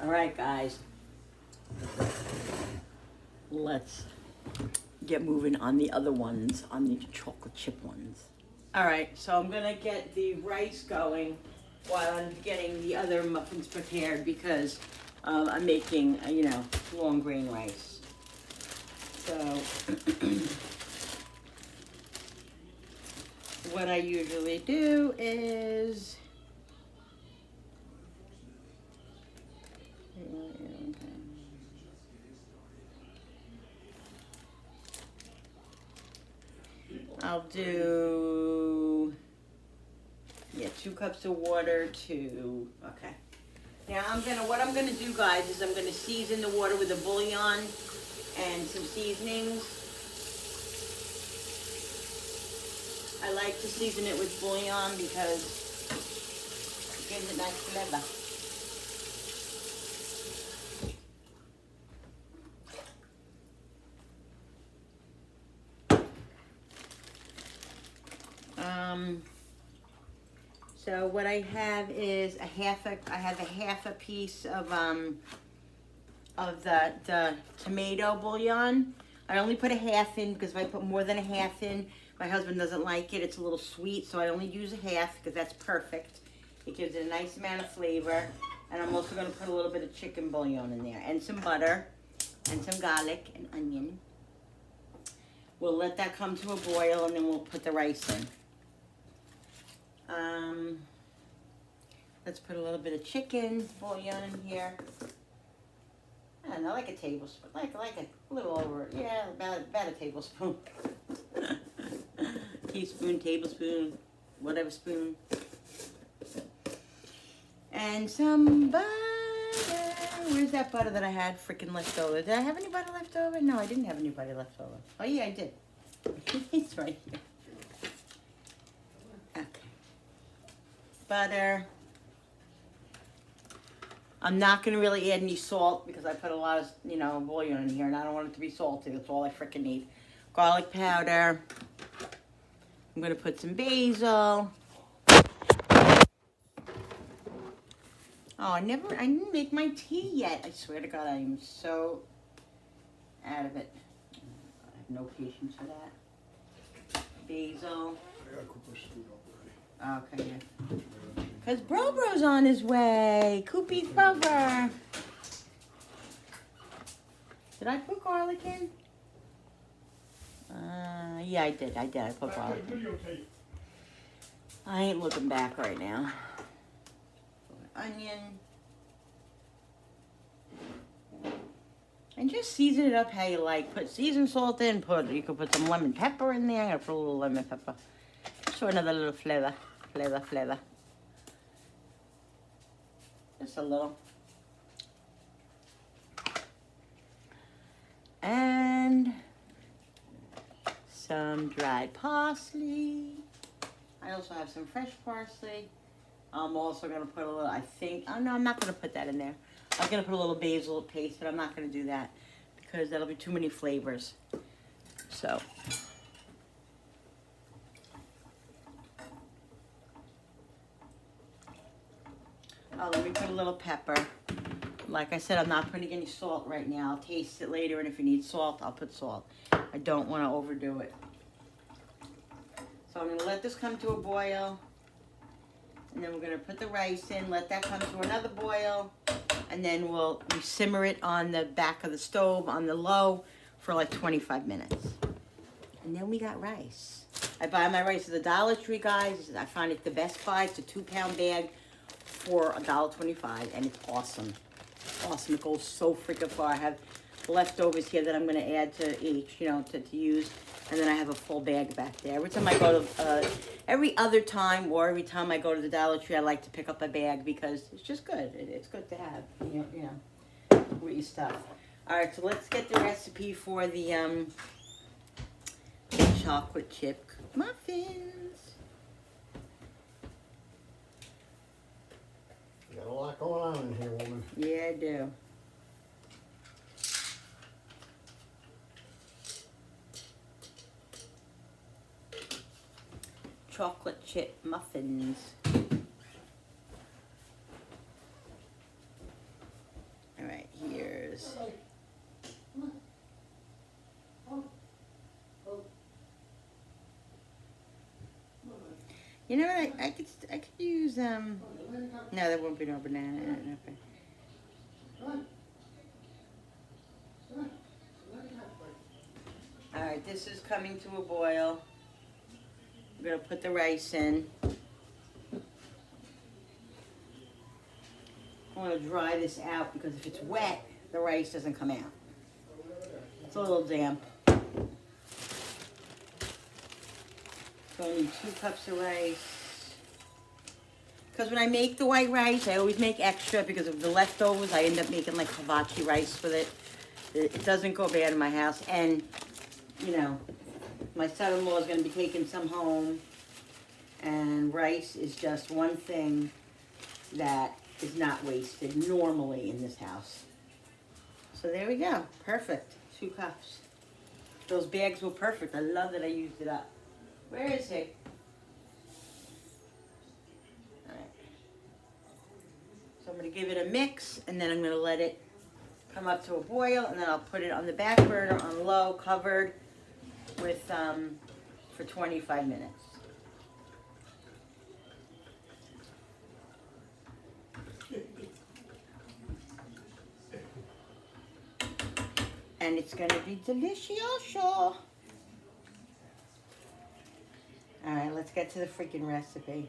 All right, guys. Let's get moving on the other ones, on the chocolate chip ones. All right, so I'm gonna get the rice going while I'm getting the other muffins prepared because I'm making, long grain rice. So what I usually do is I'll do 2 cups of water to okay. Now what I'm gonna do, guys, is I'm gonna season the water with a bouillon and some seasonings. I like to season it with bouillon because it gives it nice flavor. So what I have is I have a half a piece of the tomato bouillon. I only put a half in because if I put more than a half in, my husband doesn't like it. It's a little sweet, so I only use a half because that's perfect. It gives it a nice amount of flavor. And I'm also going to put a little bit of chicken bouillon in there. And some butter. And some garlic and onion. We'll let that come to a boil and then we'll put the rice in. Let's put a little bit of chicken bouillon in here. I don't know, like a tablespoon, like a little over, yeah, about a tablespoon. Teaspoon, tablespoon, whatever spoon. And some butter. Where's that butter that I had freaking left over? Did I have any butter left over? No, I didn't have any butter left over. Oh yeah, I did. It's right here. Okay. Butter. I'm not going to really add any salt because I put a lot of, bouillon in here and I don't want it to be salty. That's all I freaking need. Garlic powder. I'm going to put some basil. Oh, I didn't make my tea yet. I swear to God, I am so out of it. I have no patience for that. Basil. I gotta cook this food up already. Okay, yeah. Because Bro-Bro's on his way. Koopy's brother. Did I put garlic in? Yeah, I did. I put garlic in. Videotape. I ain't looking back right now. Onion. And just season it up how you like. Put seasoned salt in. You could put some lemon pepper in there. I'm gonna put a little lemon pepper. Just for another little flavor. Just a little. And some dried parsley. I also have some fresh parsley. I'm also going to put a little, oh no, I'm not going to put that in there. I was going to put a little basil paste, but I'm not going to do that because that'll be too many flavors. So. Oh, let me put a little pepper. Like I said, I'm not putting any salt right now. I'll taste it later, and if you need salt, I'll put salt. I don't want to overdo it. So I'm going to let this come to a boil. And then we're going to put the rice in, let that come to another boil. And then we simmer it on the back of the stove on the low for like 25 minutes. And then we got rice. I buy my rice at the Dollar Tree, guys. I find it the Best Buy. It's a 2-pound bag for $1.25, and it's awesome. Awesome. It goes so freaking far. I have leftovers here that I'm going to add to each, to use. And then I have a full bag back there. Every time I go to, every other time or every time I go to the Dollar Tree, I like to pick up a bag because it's just good. It's good to have, with your stuff. All right, so let's get the recipe for the chocolate chip muffins. You got a lot going on in here, woman. Yeah, I do. Chocolate chip muffins. All right, here's. You know what? I could use No, there won't be no banana in it. Okay. All right, this is coming to a boil. I'm gonna put the rice in. I want to dry this out because if it's wet, the rice doesn't come out. It's a little damp. So I need 2 cups of rice. Because when I make the white rice, I always make extra because of the leftovers. I end up making like hibachi rice with it. It doesn't go bad in my house. And, my son-in-law is going to be taking some home. And rice is just one thing that is not wasted normally in this house. So there we go. Perfect. 2 cups. Those bags were perfect. I love that I used it up. Where is he? All right. So I'm going to give it a mix, and then I'm going to let it come up to a boil, and then I'll put it on the back burner on low, covered with for 25 minutes. And it's gonna be delicious. Alright, let's get to the freaking recipe.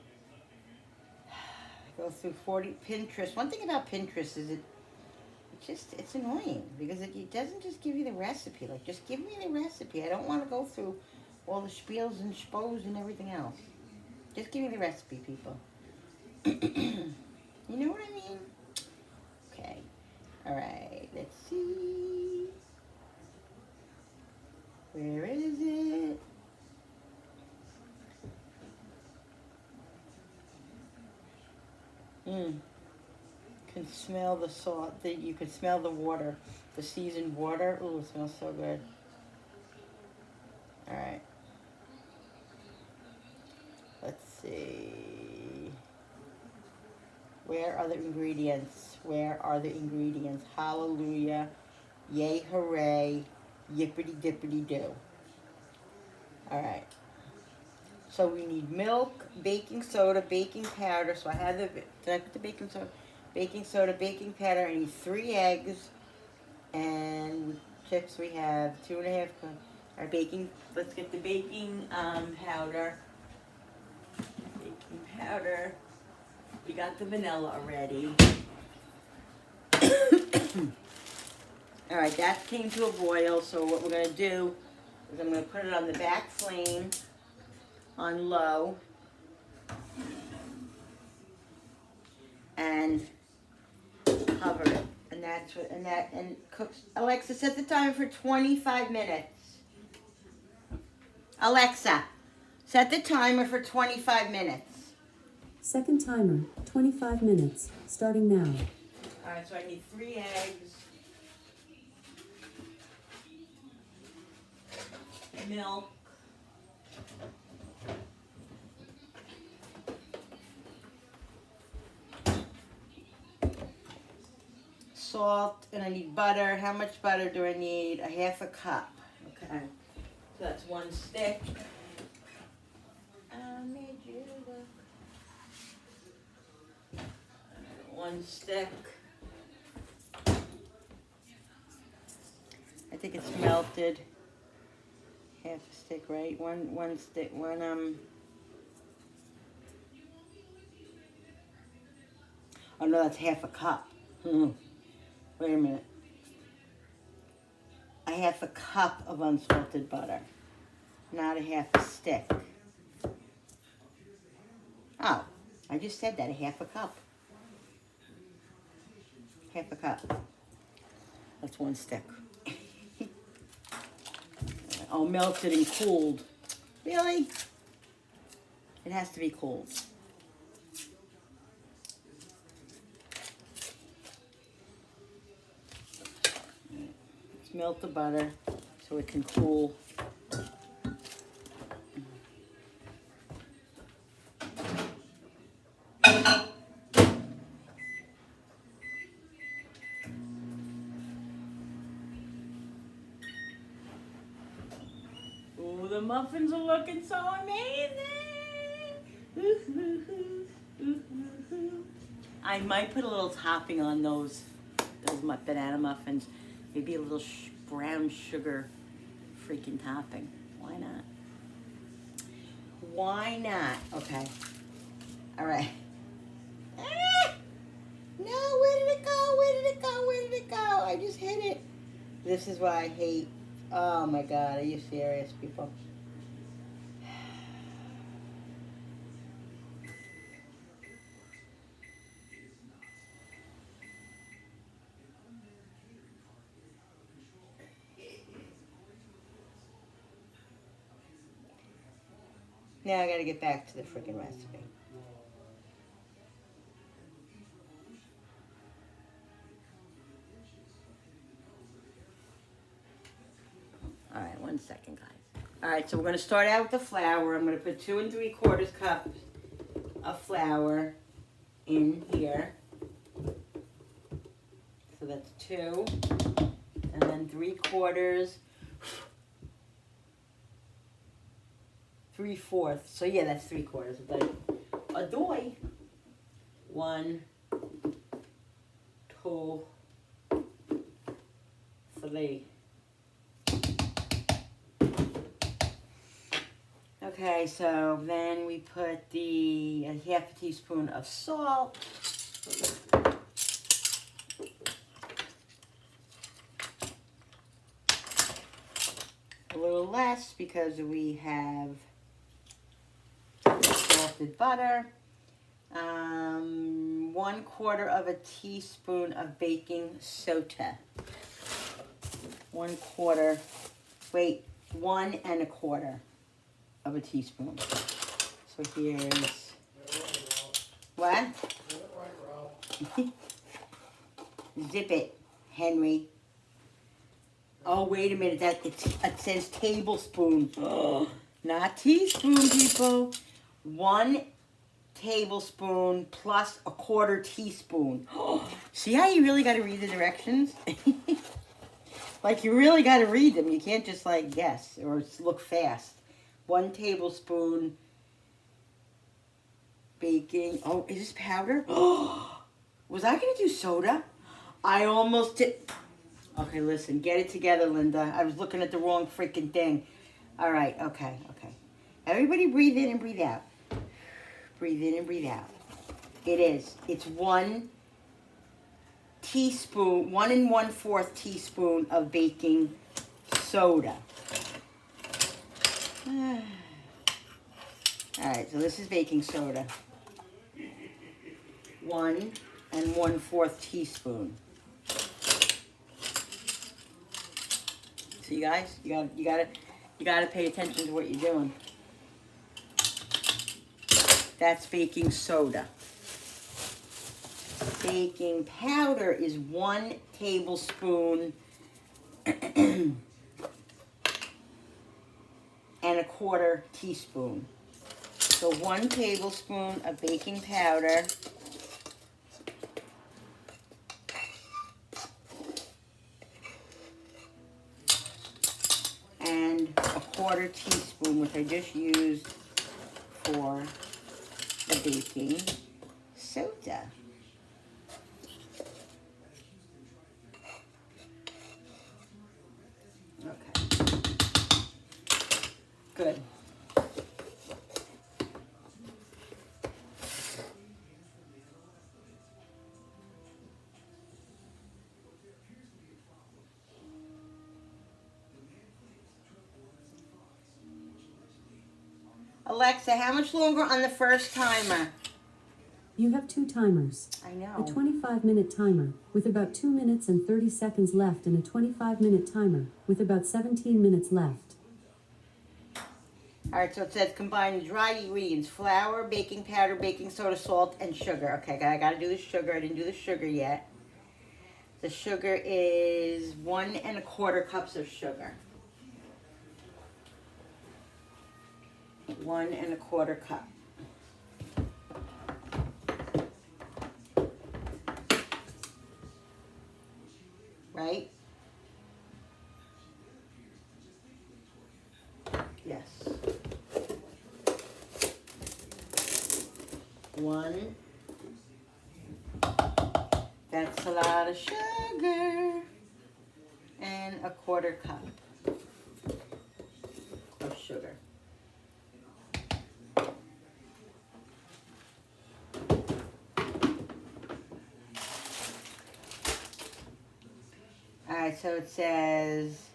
Go through 40 Pinterest. One thing about Pinterest is it's annoying because it doesn't just give you the recipe. Like, just give me the recipe. I don't want to go through all the spiels and spos and everything else. Just give me the recipe, people. You know what I mean? Okay. Alright, let's see. Where is it? Can smell the salt. You can smell the water, the seasoned water. Ooh, it smells so good. All right. Let's see. Where are the ingredients? Where are the ingredients? Hallelujah. Yay, hooray. Yippity dippity do. All right. So we need milk, baking soda, baking powder. So I have the baking soda, baking powder. I need 3 eggs, and chips we have 2.5 cups. Our baking. Let's get the baking powder. Baking powder. We got the vanilla already. All right, that came to a boil. So what we're gonna do is I'm gonna put it on the back flame. On low, and cover it, and cooks. Alexa, set the timer for 25 minutes. Alexa, set the timer for 25 minutes. Second timer, 25 minutes, starting now. All right, so I need 3 eggs, milk, salt, and I need butter. How much butter do I need? 1/2 cup. Okay. So that's 1 stick. I made you look. 1 stick. I think it's melted. 1/2 stick, right? One stick. Oh no, that's 1/2 cup. Wait a minute. 1/2 cup of unsalted butter, not 1/2 stick. Oh, I just said that, 1/2 cup. 1/2 cup. That's 1 stick. Oh, melted and cooled. Really? It has to be cooled. Melt the butter so it can cool. Ooh, the muffins are looking so amazing. I might put a little topping on those banana muffins. Maybe a little brown sugar freaking topping. Why not? Why not? Okay. All right. Ah! No, where did it go? Where did it go? Where did it go? I just hit it. This is what I hate. Oh my God, are you serious, people? Now I gotta get back to the freaking recipe. All right, 1 second, guys. All right, so we're gonna start out with the flour. I'm gonna put 2 3/4 cups of flour in here. So that's 2, and then 3/4. 3/4. So yeah, that's 3/4. But a doy. 1, 2, 3. Okay, so then we put the half a teaspoon of salt. A little less because we have salted butter. 1/4 of a teaspoon of baking soda. 1/4, wait, 1 1/4 of a teaspoon. So here's, what? Zip it, Henry. Oh, wait a minute, it says tablespoon. Oh, not teaspoon, people. 1 tablespoon plus 1/4 teaspoon. See how you really got to read the directions? Like, you really got to read them. You can't just, like, guess or look fast. 1 tablespoon baking. Oh, is this powder? Was I going to do soda? I almost did. Okay, listen. Get it together, Linda. I was looking at the wrong freaking thing. All right. Okay. Everybody breathe in and breathe out. Breathe in and breathe out. It's 1 teaspoon, 1 1/4 teaspoon of baking soda. All right, so this is baking soda. 1 1/4 teaspoon. So you guys, you gotta pay attention to what you're doing. That's baking soda. Baking powder is 1 tablespoon and 1/4 teaspoon. So 1 tablespoon of baking powder and 1/4 teaspoon, which I just used for the baking soda. Okay. Good. Alexa, how much longer on the first timer? You have 2 timers. I know. A 25-minute timer with about 2 minutes and 30 seconds left, and a 25-minute timer with about 17 minutes left. All right, so it says combine dry ingredients: flour, baking powder, baking soda, salt, and sugar. Okay, I got to do the sugar. I didn't do the sugar yet. The sugar is 1 1/4 cups of sugar. 1 1/4 cup. Right? Yes. 1. That's a lot of sugar. And 1/4 cup of sugar. Alright, so it says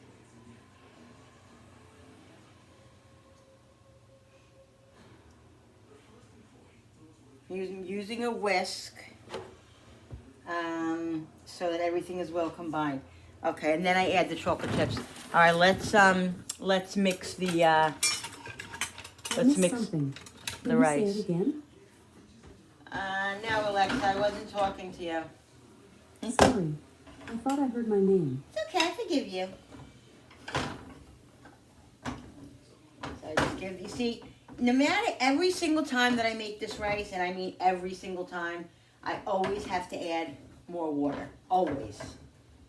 using a whisk so that everything is well combined. Okay, and then I add the chocolate chips. All right, let's mix the let's mix something. the Can rice. You say it again? No, Alexa, I wasn't talking to you. Sorry, I thought I heard my name. It's okay, I forgive you. So I just give you see. No matter every single time that I make this rice, and I mean every single time, I always have to add more water. Always.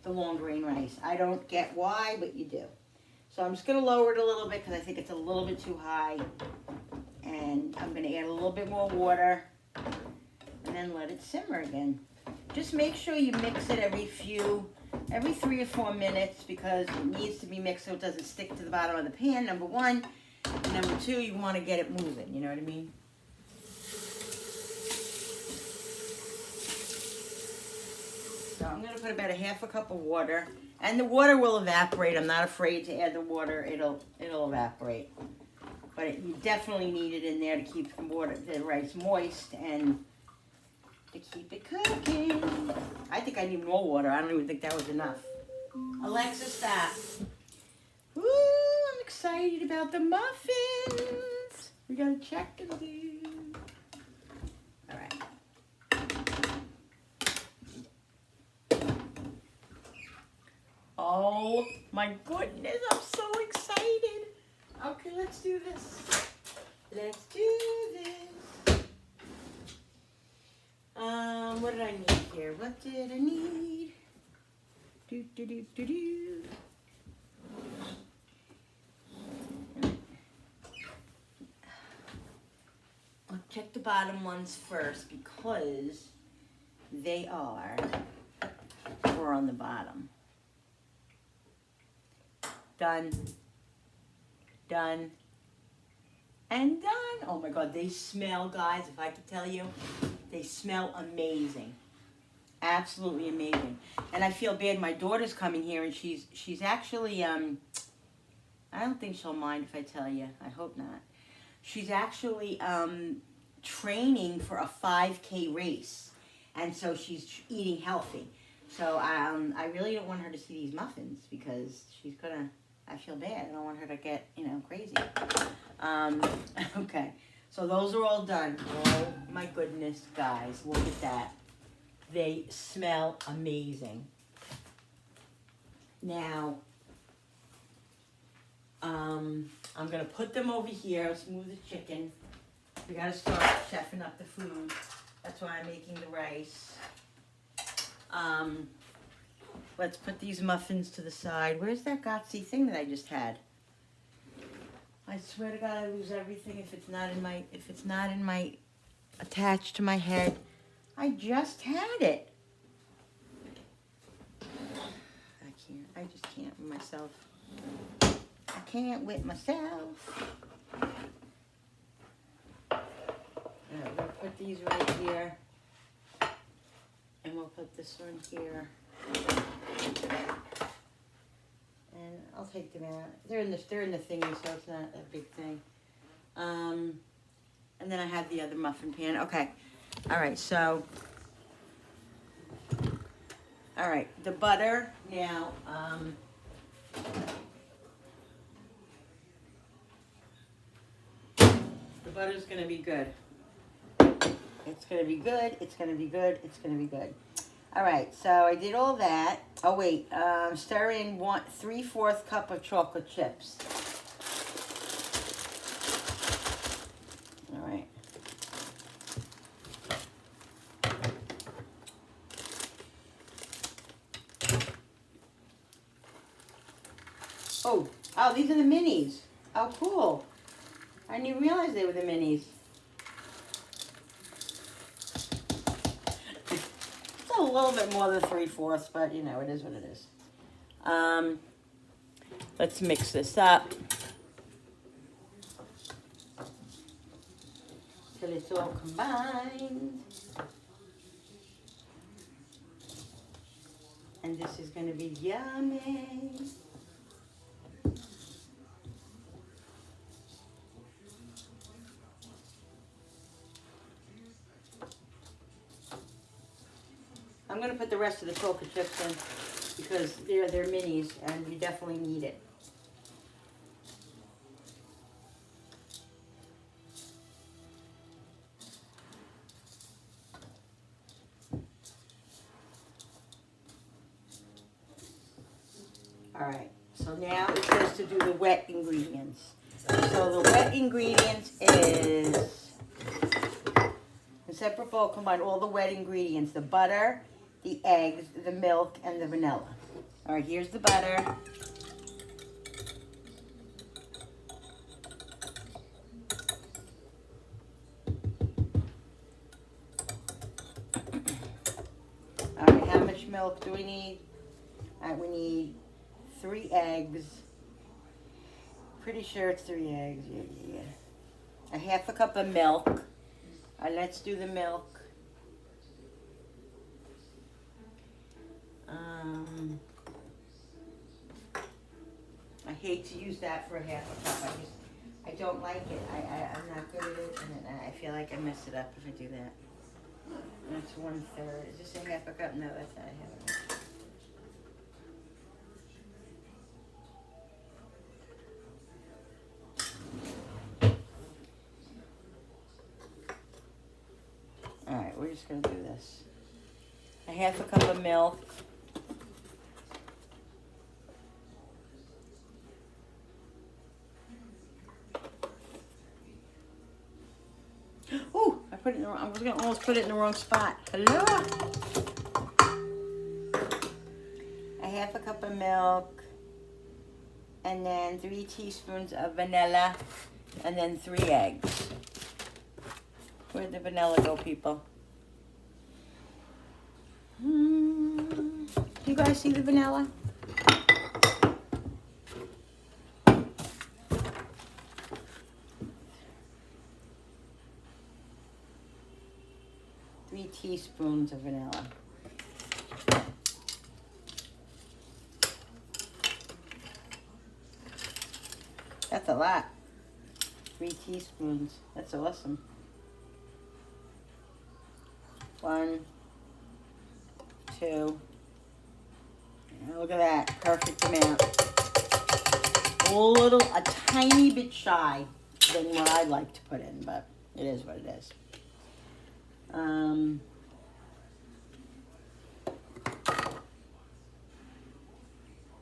The long grain rice. I don't get why, but you do. So I'm just going to lower it a little bit because I think it's a little bit too high. And I'm going to add a little bit more water and then let it simmer again. Just make sure you mix it every 3 or 4 minutes because it needs to be mixed so it doesn't stick to the bottom of the pan, number 1. And number two, you want to get it moving, you know what I mean? So I'm going to put about a half a cup of water. And the water will evaporate. I'm not afraid to add the water. It'll evaporate. But you definitely need it in there to keep the rice moist and to keep it cooking. I think I need more water. I don't even think that was enough. Alexa, stop. Woo, I'm excited about the muffins. We got a check to do. All right. Oh my goodness, I'm so excited. Okay, let's do this. Let's do this. What did I need here? What did I need? Do. I'll check the bottom ones first because we're on the bottom. Done, and done. Oh my God, they smell, guys, if I could tell you, they smell amazing. Absolutely amazing. And I feel bad, my daughter's coming here and she's actually, I don't think she'll mind if I tell you, I hope not. She's actually training for a 5K race, and so she's eating healthy. So I really don't want her to see these muffins because she's gonna, I feel bad. I don't want her to get, crazy. Okay, so those are all done. Oh my goodness, guys, look at that. They smell amazing. Now, I'm gonna put them over here. Let's move the chicken. We gotta start chefing up the food. That's why I'm making the rice. Let's put these muffins to the side. Where's that Gotsy thing that I just had? I swear to God, I lose everything if it's not in my, attached to my head. I just had it. I just can't with myself. I can't with myself. Alright, we'll put these right here. And we'll put this one here. And I'll take them out. They're in the thingy, so it's not a big thing. And then I have the other muffin pan. Okay. Alright, so alright, the butter now, the butter's gonna be good. It's gonna be good, it's gonna be good, it's gonna be good. Alright, so I did all that. Oh wait, stir in 3/4 cup of chocolate chips. Alright. Oh, these are the minis. Oh, cool. I didn't even realize they were the minis. It's a little bit more than 3/4, but it is what it is. Let's mix this up till it's all combined. And this is going to be yummy. I'm going to put the rest of the chocolate chips in because they're minis and you definitely need it. Alright, so now it says to do the wet ingredients. So the wet ingredients is, in a separate bowl, combine all the wet ingredients, the butter, the eggs, the milk, and the vanilla. Alright, here's the butter. Alright, how much milk do we need? Alright, we need 3 eggs Pretty sure it's 3 eggs. Yeah. A half a cup of milk. Let's do the milk. I hate to use that for a half a cup. I don't like it. I'm not good at it, and I feel like I mess it up if I do that. That's 1/3. Is this a half a cup? No, that's not a half a cup. Alright, we're just going to do this. A half a cup of milk. Oh, I put it in the wrong, I was going to almost put it in the wrong spot. Hello? A half a cup of milk. And then 3 teaspoons of vanilla. And then 3 eggs. Where'd the vanilla go, people? You guys see the vanilla? Three teaspoons of vanilla. That's a lot. 3 teaspoons. That's awesome. 1, 2. Look at that. Perfect amount. A tiny bit shy than what I'd like to put in, but it is what it is.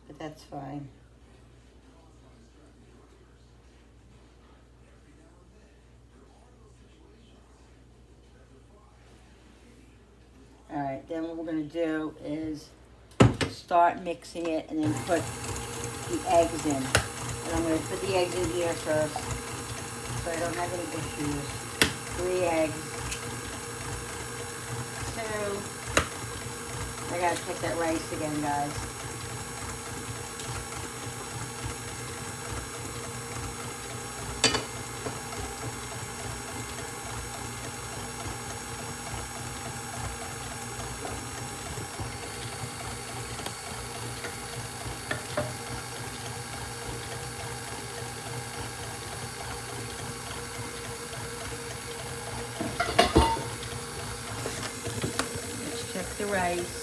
But that's fine. Alright, then what we're going to do is start mixing it and then put the eggs in. And I'm going to put the eggs in here first so I don't have any issues. 3 eggs. 2. I got to check that rice again, guys. The rice.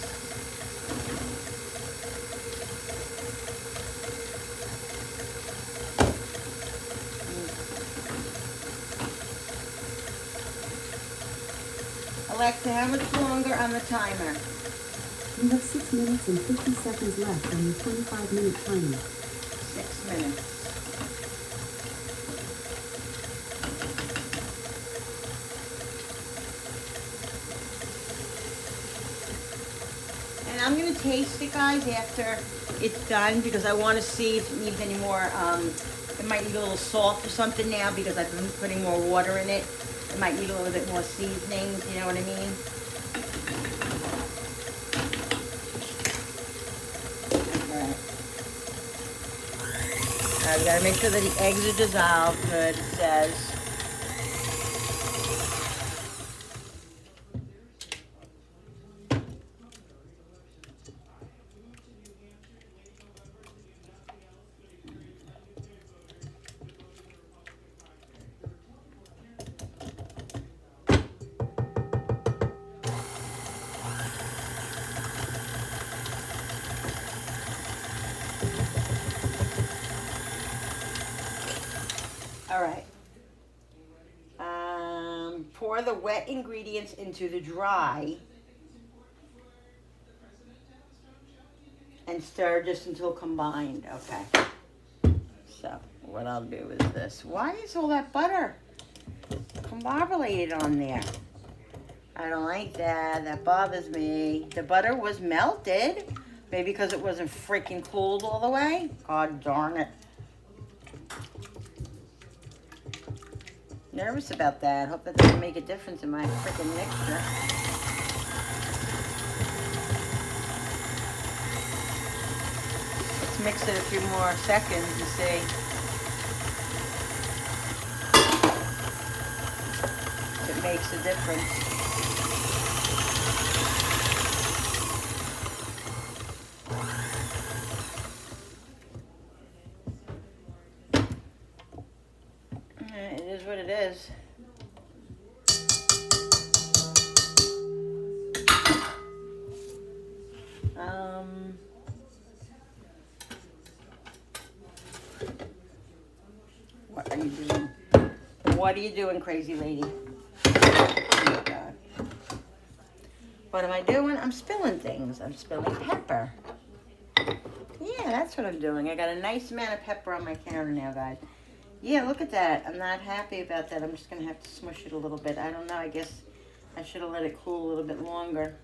Alexa, how much longer on the timer? You have 6 minutes and 50 seconds left on your 25-minute timer. 6 minutes. And I'm going to taste it, guys, after it's done because I want to see if it needs any more, it might need a little salt or something now because I've been putting more water in it. It might need a little bit more seasoning, you know what I mean? Alright, we gotta make sure that the eggs are dissolved good, it says. Alright. Pour the wet ingredients into the dry and stir just until combined. Okay. So, what I'll do is this. Why is all that butter combobulated on there? I don't like that. That bothers me. The butter was melted. Maybe because it wasn't freaking cooled all the way. God darn it. Nervous about that. Hope that doesn't make a difference in my freaking mixture. Let's mix it a few more seconds and see. makes a difference. It is what it is. What are you doing? What are you doing, crazy lady? Oh my God. What am I doing? I'm spilling things. I'm spilling pepper. Yeah, that's what I'm doing. I got a nice amount of pepper on my counter now, guys. Yeah, look at that. I'm not happy about that. I'm just going to have to smush it a little bit. I don't know. I guess I should have let it cool a little bit longer.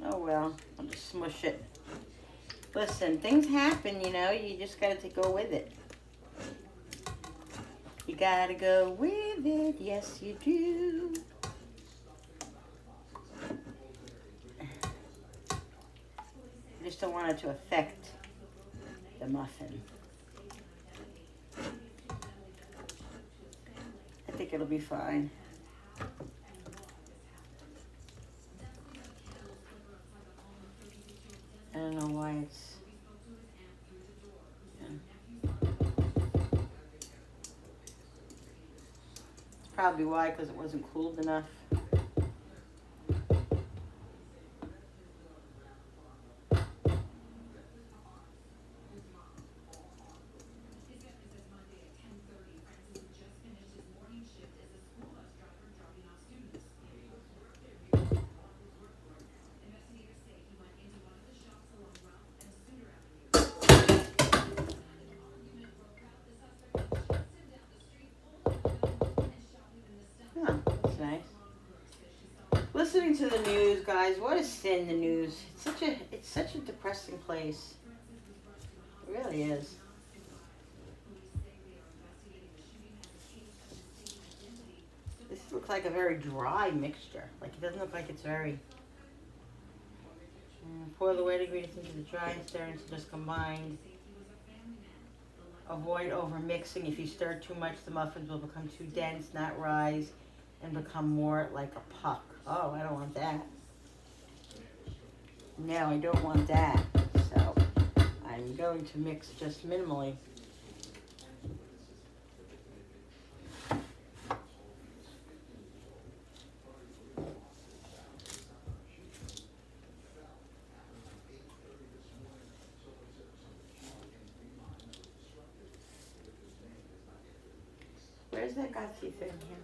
Oh, well. I'll just smush it. Listen, things happen, you know. You just got to go with it. You got to go with it. Yes, you do. I just don't want it to affect the muffin. I think it'll be fine. I don't know why it's... Yeah. It's probably why, because it wasn't cooled enough. Huh, that's nice. Listening to the news, guys, what a sin, the news. It's such a depressing place. It really is. This looks like a very dry mixture. Like, it doesn't look like it's very... Pour the wet ingredients into the dry and stir until just combined. Avoid over mixing. If you stir too much, the muffins will become too dense, not rise, and become more like a puck. Oh, I don't want that. No, I don't want that. So I'm going to mix just minimally. Where's that Godsey thing here?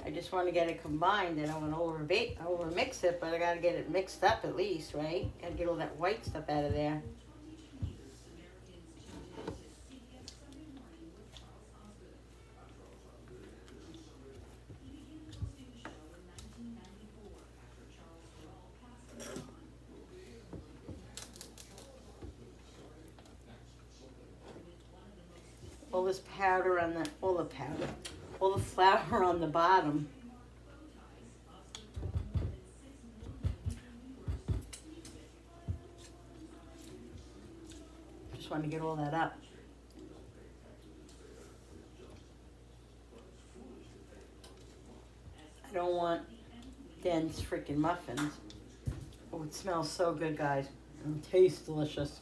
I just want to get it combined. I don't want to overmix it, but I got to get it mixed up at least, right? Got to get all that white stuff out of there. All this powder on the, all the flour on the bottom. Just want to get all that up. I don't want dense freaking muffins. Oh, it smells so good, guys. And it tastes delicious.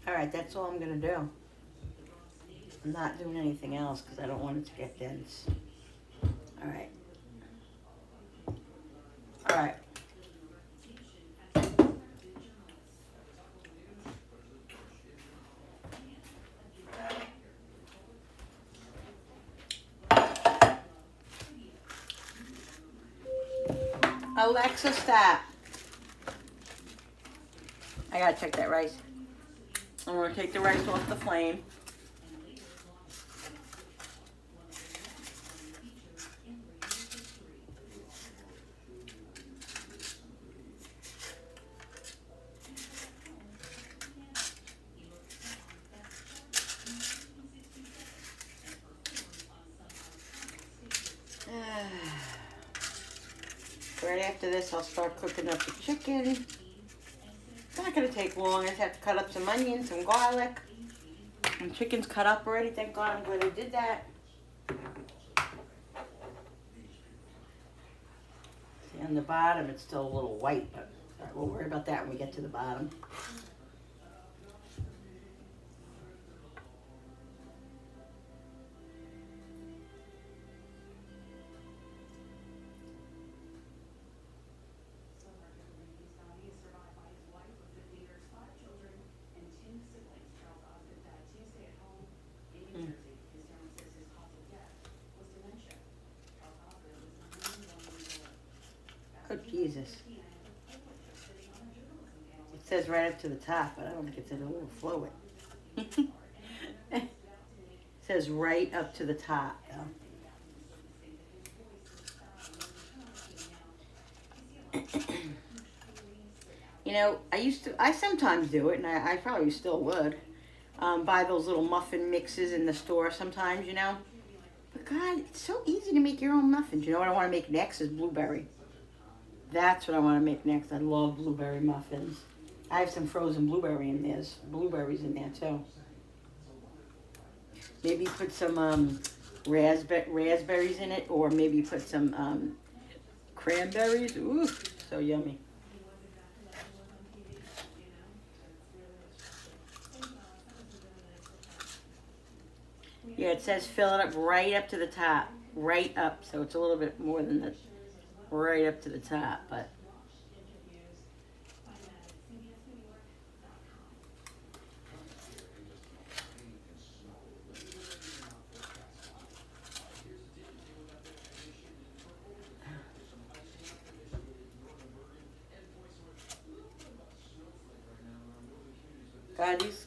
Alright, that's all I'm going to do. I'm not doing anything else because I don't want it to get dense. Alright. Alright. Alexa, stop. I gotta check that rice. I'm gonna take the rice off the flame. Right after this, I'll start cooking up the chicken. It's not gonna take long. I just have to cut up some onions, some garlic. And chicken's cut up already. Thank God I'm glad I did that. See, on the bottom, it's still a little white, but all right, we'll worry about that when we get to the bottom. Oh, Jesus. It says right up to the top, but I don't think it says overflow it. It says right up to the top, though. You know, I sometimes do it, and I probably still would. Buy those little muffin mixes in the store sometimes, you know. But God, it's so easy to make your own muffins. You know what I want to make next is blueberry. That's what I want to make next. I love blueberry muffins. I have some frozen blueberries in there too. Maybe put some raspberries in it, or maybe put some cranberries. Ooh, so yummy. Yeah, it says fill it up right up to the top. Right up, so it's a little bit more than the right up to the top, but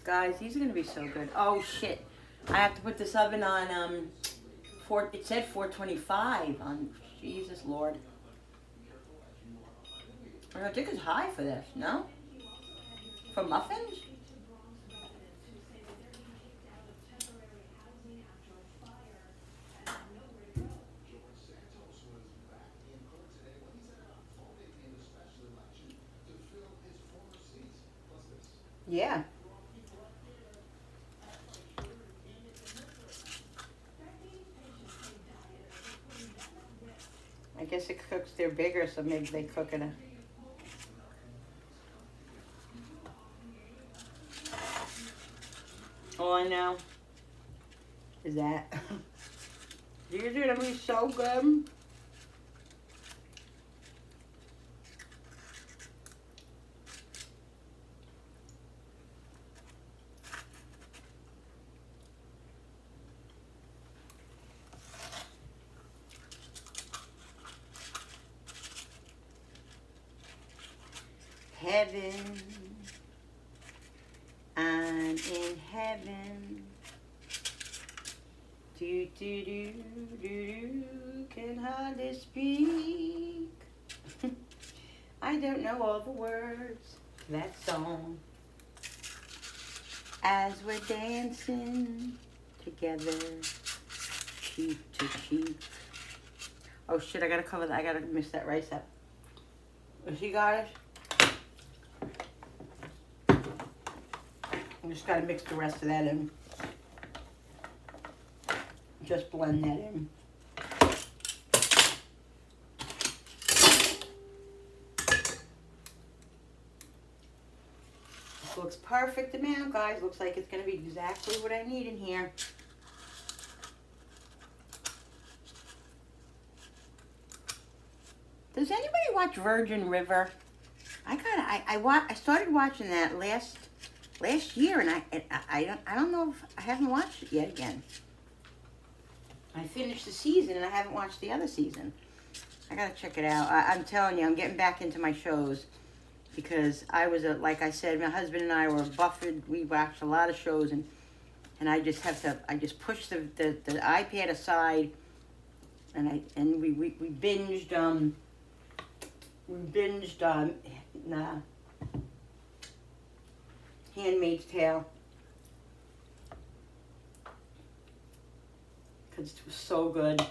God, these are gonna be so good. Oh shit. I have to put this oven on it said 425 on. Jesus Lord. I think it's high for this, no? For muffins? Yeah. I guess it cooks, they're bigger, so maybe they cook in a... All I know is that these are gonna be so good. Heaven, I'm in heaven. Do do do do do, can hardly speak. I don't know all the words to that song. As we're dancing together, cheek to cheek. Oh shit! I gotta cover that. I gotta mix that rice up. Oh, she got it. I just gotta mix the rest of that in. Just blend that in. This looks perfect amount, guys. Looks like it's gonna be exactly what I need in here. Does anybody watch Virgin River? I started watching that last year, and I don't know if I haven't watched it yet again. I finished the season and I haven't watched the other season. I gotta check it out. I'm telling you, I'm getting back into my shows because I was, like I said, my husband and I were buffered. We watched a lot of shows, and I just have to, I just push the iPad aside, and we binged, Handmaid's Tale. Because it was so good.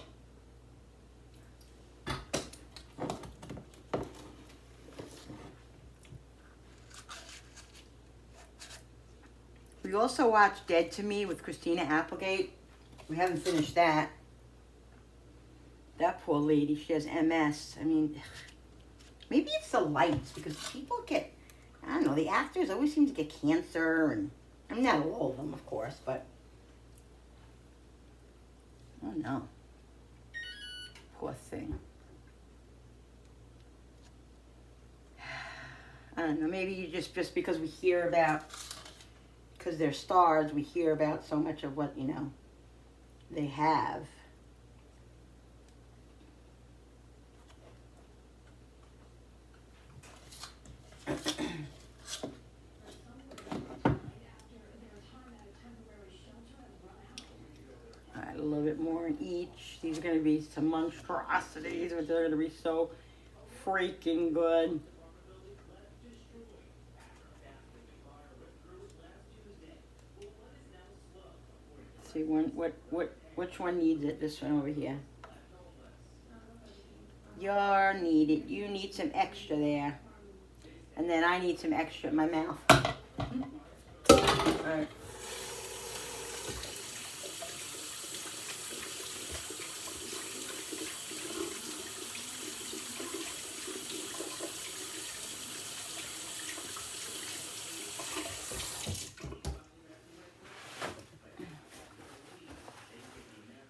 We also watched Dead to Me with Christina Applegate. We haven't finished that. That poor lady, she has MS. I mean, maybe it's the lights, because people get, I don't know, the actors always seem to get cancer, and I mean, not all of them, of course, but oh no. Poor thing. I don't know, maybe you just because we hear about, because they're stars, we hear about so much of what, you know, they have. Alright, a little bit more in each. These are going to be some monstrosities, but they're going to be so freaking good. See, which one needs it? This one over here. You need some extra there. And then I need some extra in my mouth. Alright.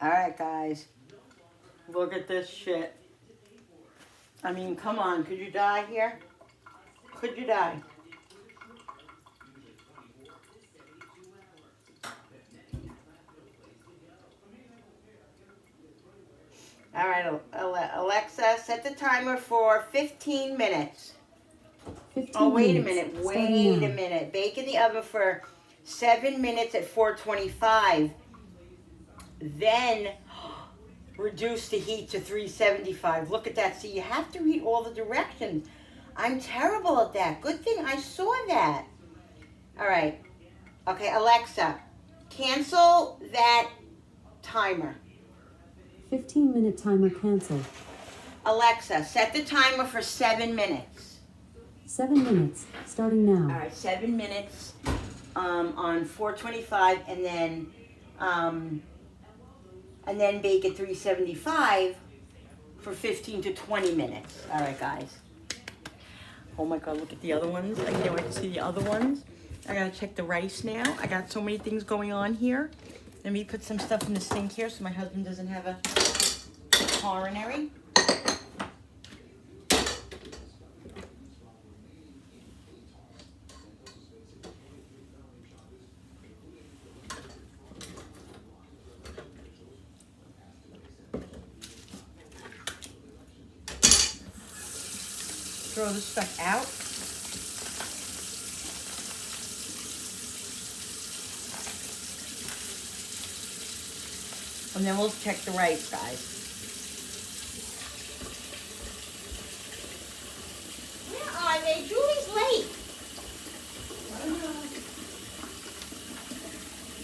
Alright, guys. Look at this shit. I mean, come on. Could you die here? Could you die? Alright, Alexa, set the timer for 15 minutes. 15 Oh, wait a minutes. minute. Wait a minute. Bake in the oven for 7 minutes at 425. Then reduce the heat to 375. Look at that. See, you have to read all the directions. I'm terrible at that. Good thing I saw that. All right. Okay, Alexa, cancel that timer. 15-minute timer canceled. Alexa, set the timer for 7 minutes. 7 minutes, starting now. All right, 7 minutes on 425, and then bake at 375 for 15 to 20 minutes. All right, guys. Oh my God, look at the other ones. I can't wait to see the other ones. I gotta check the rice now. I got so many things going on here. Let me put some stuff in the sink here so my husband doesn't have a coronary. Throw this stuff out. And then we'll check the rice, guys. Where are they? Julie's late.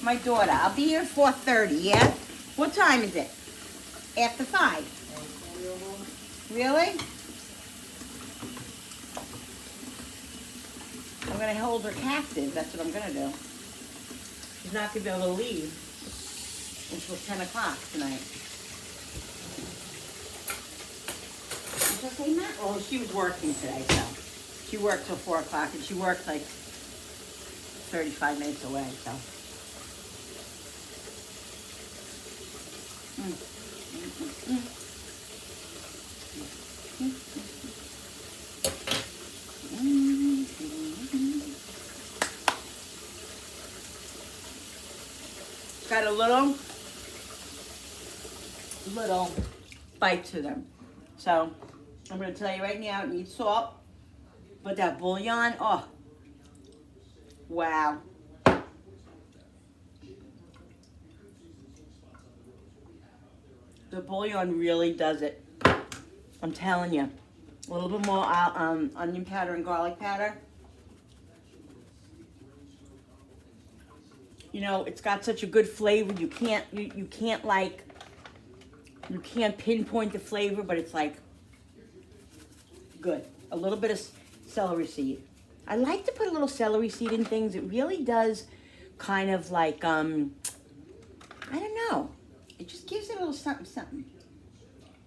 My daughter. I'll be here at 4:30, yeah? What time is it? After 5. Really? I'm going to hold her captive. That's what I'm going to do. She's not going to be able to leave until 10 o'clock tonight. Did you say, Matt? Oh, she was working today, so. She worked till 4 o'clock, and she worked like 35 minutes away, so. Got a little bite to them. So, I'm going to tell you right now, it needs salt. But that bouillon, oh, wow. The bouillon really does it. I'm telling you. A little bit more onion powder and garlic powder. You know, it's got such a good flavor. You can't pinpoint the flavor, but it's like good. A little bit of celery seed. I like to put a little celery seed in things. It really does kind of like, I don't know. It just gives it a little something, something.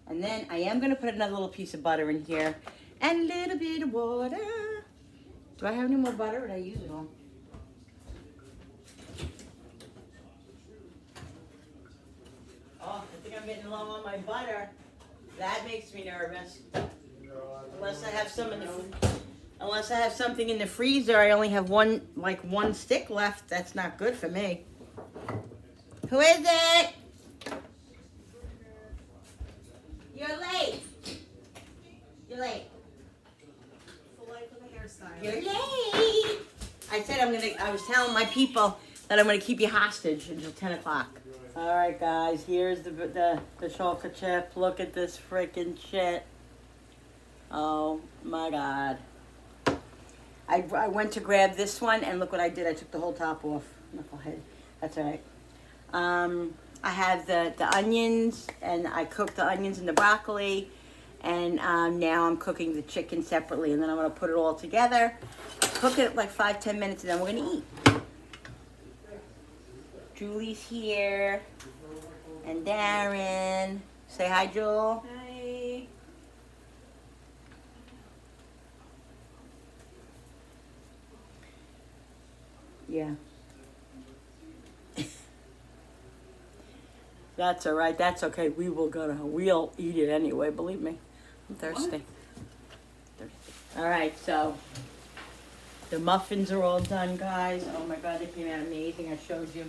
And then I am going to put another little piece of butter in here and a little bit of water. Do I have any more butter or did I use it all? Oh, I think I'm getting low on my butter. That makes me nervous. Unless I have something in the freezer, I only have one stick left. That's not good for me. Who is it? You're late. You're late. You're late. I said I was telling my people that I'm gonna keep you hostage until 10 o'clock. All right, guys. Here's the chocolate chip. Look at this freaking shit. Oh my God. I went to grab this one and look what I did. I took the whole top off. Knucklehead. That's all right. I have the onions, and I cooked the onions and the broccoli, and now I'm cooking the chicken separately, and then I'm going to put it all together, cook it like 5-10 minutes, and then we're going to eat. Julie's here, and Darren. Say hi, Jewel. Hi. Yeah. That's all right. That's okay. We'll eat it anyway. Believe me. I'm thirsty. All right. So the muffins are all done, guys. Oh my God, they came out amazing. I showed you.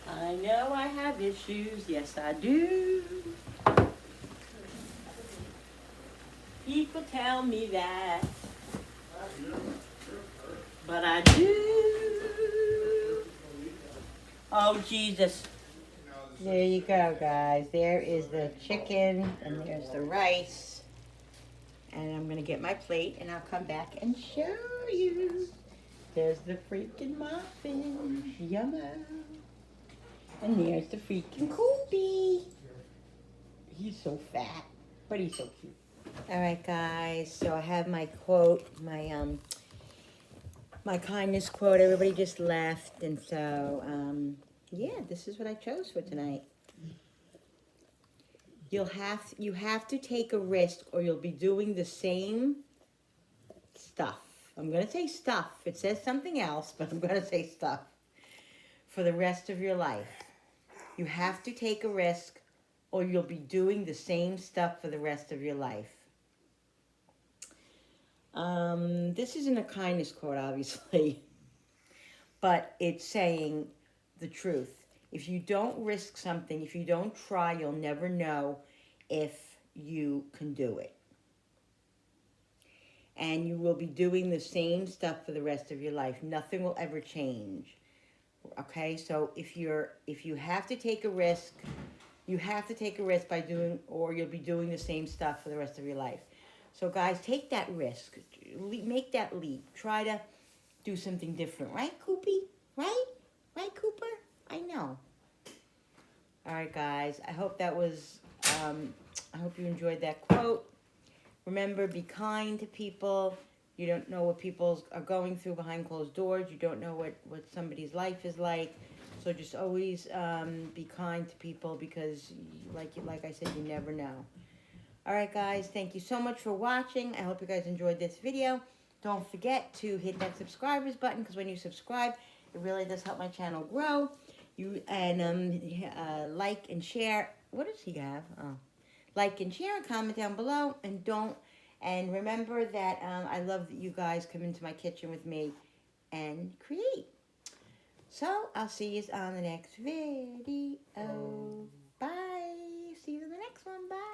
I know I have issues, yes I do. People tell me that, but I do. Oh Jesus. There you go, guys. There is the chicken and there's the rice. And I'm gonna get my plate and I'll come back and show you. There's the freaking muffin. Yummy. And there's the freaking Koopy. He's so fat, but he's so cute. All right, guys. So I have my quote, my kindness quote. Everybody just left, and so yeah, this is what I chose for tonight. You have to take a risk, or you'll be doing the same stuff. I'm gonna say stuff. It says something else, but I'm gonna say stuff for the rest of your life. You have to take a risk, or you'll be doing the same stuff for the rest of your life. This isn't a kindness quote, obviously, but it's saying the truth. If you don't risk something, if you don't try, you'll never know if you can do it. And you will be doing the same stuff for the rest of your life. Nothing will ever change. Okay, so if you have to take a risk, you have to take a risk by doing, or you'll be doing the same stuff for the rest of your life. So guys, take that risk. Make that leap. Try to do something different. Right, Koopy? Right? Right, Cooper? I know. All right, guys. I hope that was, I hope you enjoyed that quote. Remember, be kind to people. You don't know what people are going through behind closed doors. You don't know what somebody's life is like. So just always be kind to people because, like I said, you never know. All right, guys. Thank you so much for watching. I hope you guys enjoyed this video. Don't forget to hit that subscribers button because when you subscribe, it really does help my channel grow. You and like and share. What does he have? Oh, like and share and comment down below, and remember that I love that you guys come into my kitchen with me and create. So I'll see you on the next video. Bye. See you in the next one. Bye.